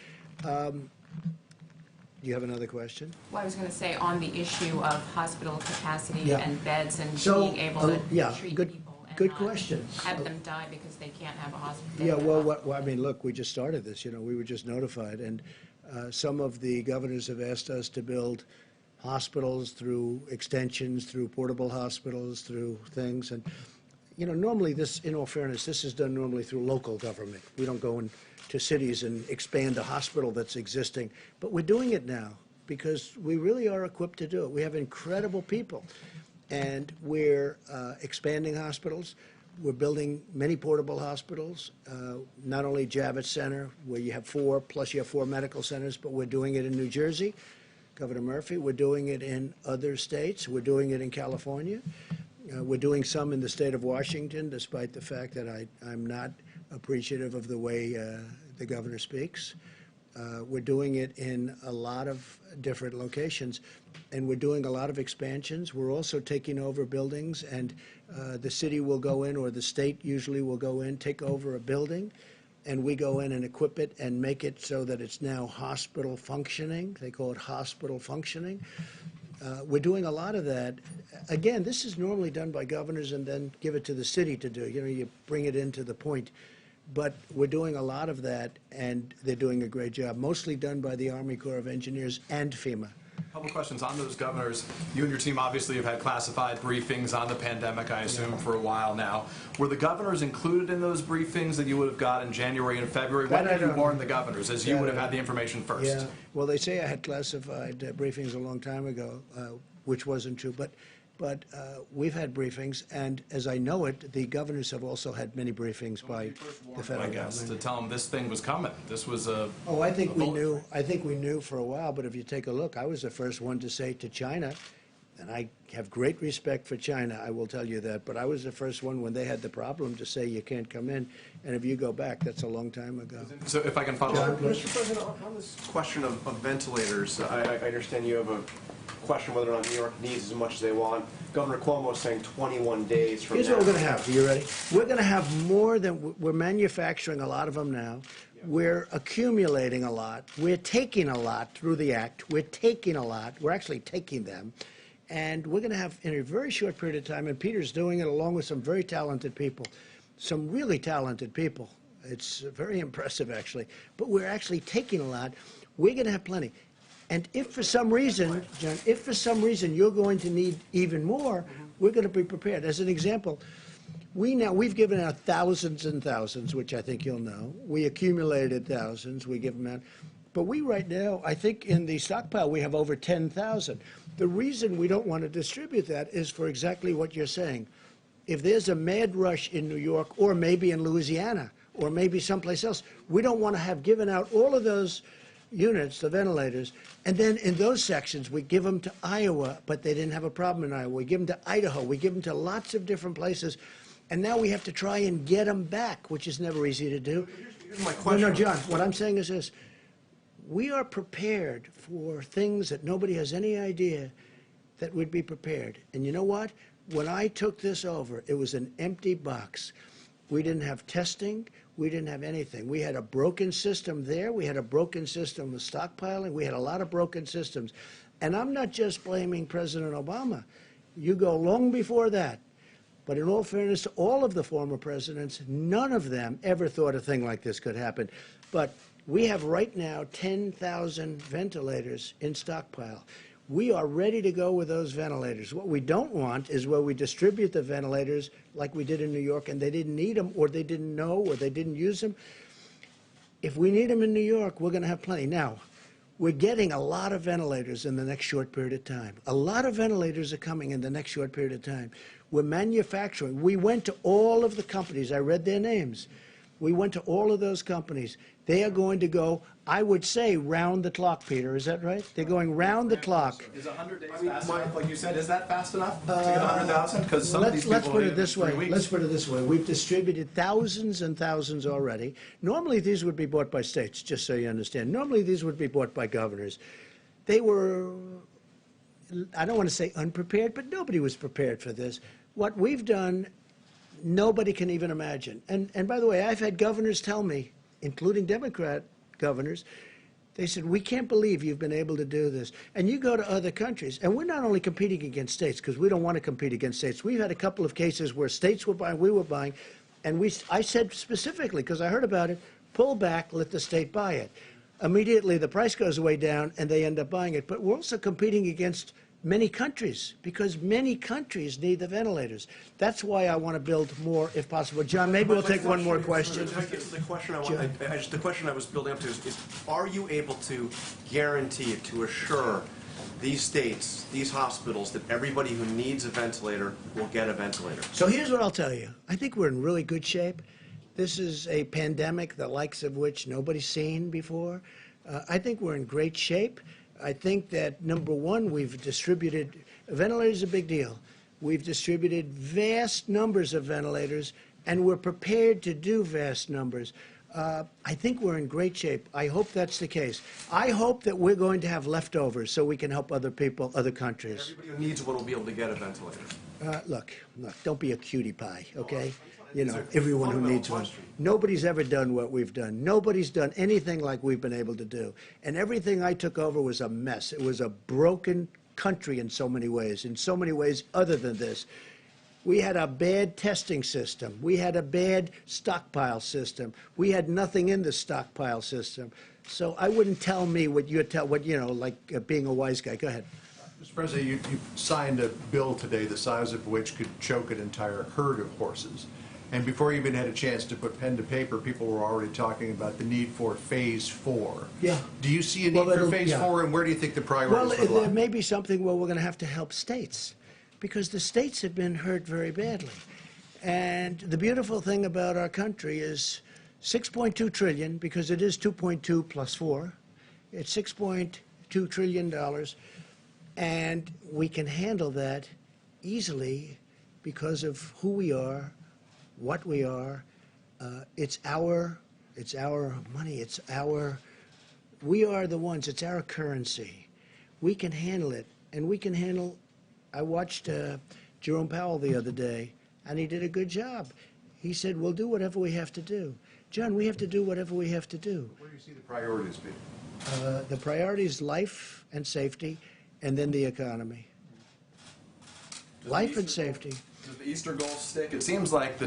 Do you have another question? Well, I was going to say, on the issue of hospital capacity Yeah. and beds and So, being able to yeah, treat good- people and good not question. have them die because they can't have a hospital. Yeah, well, I mean, look, we just started this, we were just notified, and some of the governors have asked us to build hospitals through extensions, through portable hospitals, through things, and, normally this, in all fairness, this is done normally through local government. We don't go into cities and expand a hospital that's existing, but we're doing it now because we really are equipped to do it. We have incredible people, and we're expanding hospitals. We're building many portable hospitals, not only Javits Center, where you have 4, plus you have 4 medical centers, but we're doing it in New Jersey, Governor Murphy. We're doing it in other states. We're doing it in California. We're doing some in the state of Washington, despite the fact that I'm not appreciative of the way the governor speaks. We're doing it in a lot of different locations, and we're doing a lot of expansions. We're also taking over buildings, and the city will go in, or the state usually will go in, take over a building, and we go in and equip it and make it so that it's now hospital functioning. They call it hospital functioning. We're doing a lot of that. Again, this is normally done by governors and then give it to the city to do. You bring it into the point. But we're doing a lot of that, and they're doing a great job, mostly done by the Army Corps of Engineers and FEMA. A couple questions on those governors. You and your team obviously have had classified briefings on the pandemic, I assume, for a while now. Were the governors included in those briefings that you would have got in January and February? When did you warn the governors, as you would have had the information first? Yeah, well, they say I had classified briefings a long time ago, which wasn't true. But we've had briefings, and as I know it, the governors have also had many briefings by the federal I guess, government. to tell them this thing was coming. This was a... Oh, I think we knew. I think we knew for a while, but if you take a look, I was the first one to say to China, and I have great respect for China, I will tell you that, but I was the first one when they had the problem to say you can't come in, and if you go back, that's a long time ago. So if I can follow up. Mr. President, on this question of ventilators, I understand you have a question whether or not New York needs as much as they want. Governor Cuomo is saying 21 days from now. Here's what we're going to have. Are you ready? We're going to have more than, we're manufacturing a lot of them now. We're accumulating a lot. We're taking a lot through the act. We're taking a lot. We're actually taking them. And we're going to have, in a very short period of time, and Peter's doing it along with some very talented people, some really talented people. It's very impressive, actually. But we're actually taking a lot. We're going to have plenty. And if for some reason, John, if for some reason you're going to need even more, we're going to be prepared. As an example, we've given out thousands and thousands, which I think you'll know. We accumulated thousands. We give them out. But we right now, I think in the stockpile, we have over 10,000. The reason we don't want to distribute that is for exactly what you're saying. If there's a mad rush in New York, or maybe in Louisiana, or maybe someplace else, we don't want to have given out all of those units, the ventilators, and then in those sections we give them to Iowa, but they didn't have a problem in Iowa. We give them to Idaho. We give them to lots of different places, and now we have to try and get them back, which is never easy to do. Here's my question. No, John, what I'm saying is this. We are prepared for things that nobody has any idea that we'd be prepared. And you know what? When I took this over, it was an empty box. We didn't have testing. We didn't have anything. We had a broken system there. We had a broken system of stockpiling. We had a lot of broken systems. And I'm not just blaming President Obama. You go long before that. But in all fairness to all of the former presidents, none of them ever thought a thing like this could happen. But we have right now 10,000 ventilators in stockpile. We are ready to go with those ventilators. What we don't want is where we distribute the ventilators like we did in New York and they didn't need them, or they didn't know, or they didn't use them. If we need them in New York, we're going to have plenty. Now, we're getting a lot of ventilators in the next short period of time. A lot of ventilators are coming in the next short period of time. We're manufacturing. We went to all of the companies. I read their names. We went to all of those companies. They are going to go, I would say, round the clock, Peter. Is that right? They're going round the clock. Is 100 days fast enough? Like you said, is that fast enough to get 100,000? Because some of these Let's people put need it this way. 3 weeks. Let's put it this way. We've distributed thousands and thousands already. Normally, these would be bought by states, just so you understand. Normally, these would be bought by governors. They were, I don't want to say unprepared, but nobody was prepared for this. What we've done, nobody can even imagine. And by the way, I've had governors tell me, including Democrat governors, they said, we can't believe you've been able to do this. And you go to other countries, and we're not only competing against states, because we don't want to compete against states. We've had a couple of cases where states were buying, we were buying, and I said specifically, because I heard about it, pull back, let the state buy it. Immediately, the price goes way down, and they end up buying it. But we're also competing against many countries, because many countries need the ventilators. That's why I want to build more, if possible. John, maybe we'll take one more question. The question I was building up to is are you able to guarantee, to assure these states, these hospitals, that everybody who needs a ventilator will get a ventilator? So here's what I'll tell you. I think we're in really good shape. This is a pandemic, the likes of which nobody's seen before. I think we're in great shape. I think that, number one, we've distributed, ventilators are a big deal. We've distributed vast numbers of ventilators, and we're prepared to do vast numbers. I think we're in great shape. I hope that's the case. I hope that we're going to have leftovers so we can help other people, other countries. Everybody who needs one will be able to get a ventilator. Look, don't be a cutie pie, okay? You know, everyone who needs one. Nobody's ever done what we've done. Nobody's done anything like we've been able to do. And everything I took over was a mess. It was a broken country in so many ways other than this. We had a bad testing system. We had a bad stockpile system. We had nothing in the stockpile system. So I wouldn't tell me what you know, like being a wise guy. Go ahead. Mr. President, you signed a bill today the size of which could choke an entire herd of horses. And before you even had a chance to put pen to paper, people were already talking about the need for Phase 4. Yeah. Do you see a need for Phase 4, and where do you think the priorities would lie? There may be something where we're going to have to help states, because the states have been hurt very badly. And the beautiful thing about our country is 6.2 trillion, because it is 2.2 plus 4. It's $6.2 trillion, and we can handle that easily because of who we are, what we are. It's our money. We are the ones. It's our currency. We can handle it, and we can handle. I watched Jerome Powell the other day, and he did a good job. He said, "We'll do whatever we have to do." John, we have to do whatever we have to do. Where do you see the priorities being? The priority is life and safety, and then the economy. Life and safety. Does the Easter goal stick? It seems like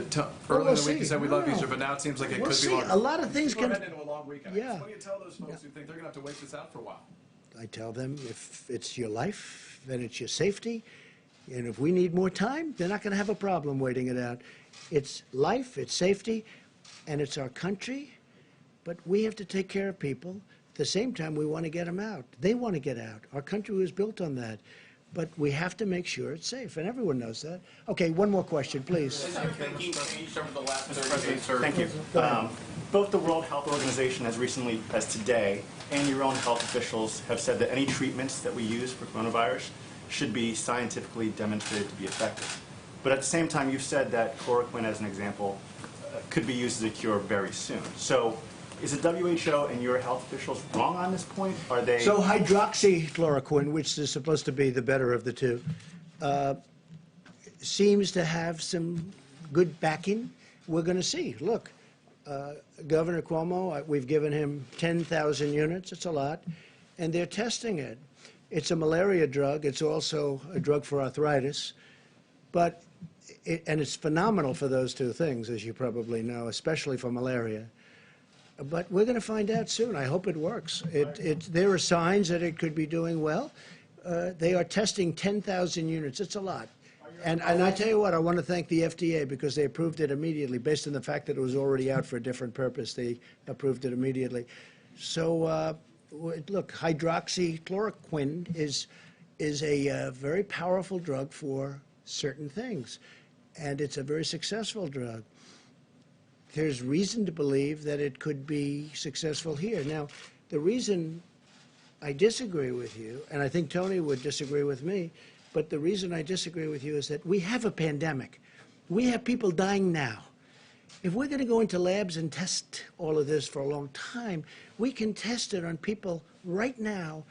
earlier in the week you said we love Easter, but now it seems like it could be longer. A lot of things We're can. heading into a long weekend. Yeah. What do you tell those folks who think they're going to have to wait this out for a while? I tell them if it's your life, then it's your safety. And if we need more time, they're not going to have a problem waiting it out. It's life, it's safety, and it's our country. But we have to take care of people. At the same time, we want to get them out. They want to get out. Our country was built on that. But we have to make sure it's safe, and everyone knows that. Okay, one more question, please. Has your thinking changed over the last 30 President, days, sir? thank you. Both the World Health Organization, as recently as today, and your own health officials have said that any treatments that we use for coronavirus should be scientifically demonstrated to be effective. But at the same time, you've said that chloroquine, as an example, could be used as a cure very soon. So is the WHO and your health officials wrong on this point? Are they... So hydroxychloroquine, which is supposed to be the better of the two, seems to have some good backing. We're going to see. Look, Governor Cuomo, we've given him 10,000 units. It's a lot. And they're testing it. It's a malaria drug. It's also a drug for arthritis. But and it's phenomenal for those two things, as you probably know, especially for malaria. But we're going to find out soon. I hope it works. There are signs that it could be doing well. They are testing 10,000 units. It's a lot. And I tell you what, I want to thank the FDA because they approved it immediately. Based on the fact that it was already out for a different purpose, they approved it immediately. So, look, hydroxychloroquine is a very powerful drug for certain things. And it's a very successful drug. there's reason to believe that it could be successful here. Now, the reason I disagree with you, and I think Tony would disagree with me, but the reason I disagree with you is that we have a pandemic. We have people dying now. If we're going to go into labs and test all of this for a long time, we can test it on people right now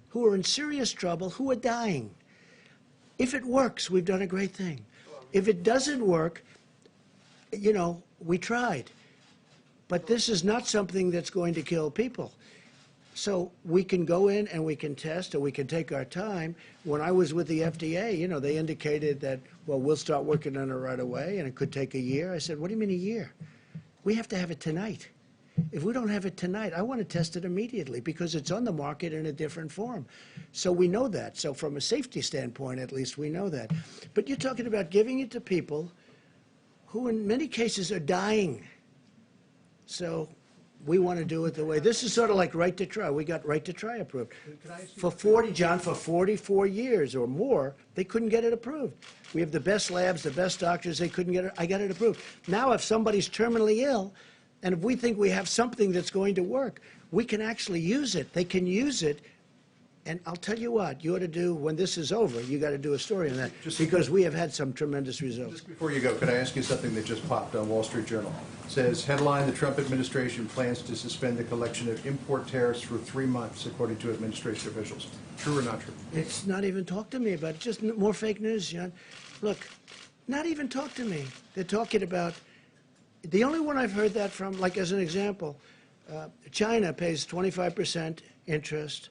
who are in serious trouble, who are dying. If it works, we've done a great thing. If it doesn't work, you know, we tried. But this is not something that's going to kill people. So we can go in and we can test, or we can take our time. When I was with the FDA, you know, they indicated that, well, we'll start working on it right away, and it could take a year. I said, what do you mean a year? We have to have it tonight. If we don't have it tonight, I want to test it immediately because it's on the market in a different form. So we know that. So from a safety standpoint, at least, we know that. But you're talking about giving it to people who in many cases are dying. So we want to do it the way, this is sort of like right to try. We got right to try approved. For 44 years or more, they couldn't get it approved. We have the best labs, the best doctors, they couldn't get it, I got it approved. Now if somebody's terminally ill, and if we think we have something that's going to work, we can actually use it. They can use it. And I'll tell you what, you ought to do, when this is over, you got to do a story on that, because we have had some tremendous results. Just before you go, could I ask you something that just popped on Wall Street Journal? It says, headline, the Trump administration plans to suspend the collection of import tariffs for 3 months, according to administration officials. True or not true? It's not even talk to me about it. Just more fake news, John. Look, not even talk to me. They're talking about, the only one I've heard that from, like as an example, China pays 25% interest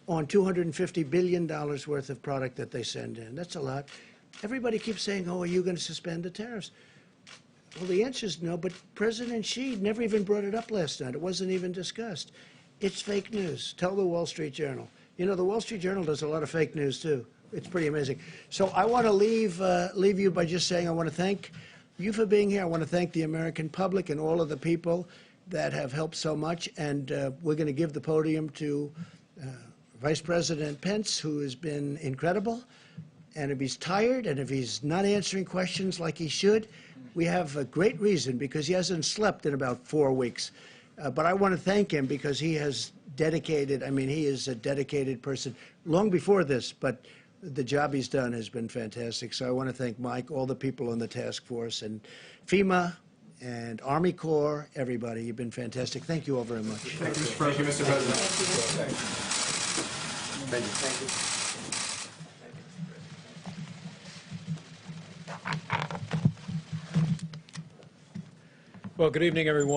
on $250 billion worth of product that they send in. That's a lot. Everybody keeps saying, oh, are you going to suspend the tariffs? Well, the answer is no, but President Xi never even brought it up last night. It wasn't even discussed. It's fake news. Tell the Wall Street Journal. You know, the Wall Street Journal does a lot of fake news, too. It's pretty amazing. So I want to leave you by just saying I want to thank you for being here. I want to thank the American public and all of the people that have helped so much. And we're going to give the podium to Vice President Pence, who has been incredible. And if he's tired and if he's not answering questions like he should, we have a great reason, because he hasn't slept in about 4 weeks. But I want to thank him because he has dedicated, I mean, he is a dedicated person long before this, but the job he's done has been fantastic. So I want to thank Mike, all the people on the task force, and FEMA, and Army Corps, everybody. You've been fantastic. Thank you all very much. Thank you, Mr. President. Thank you. Thank you. Well, good evening, everyone.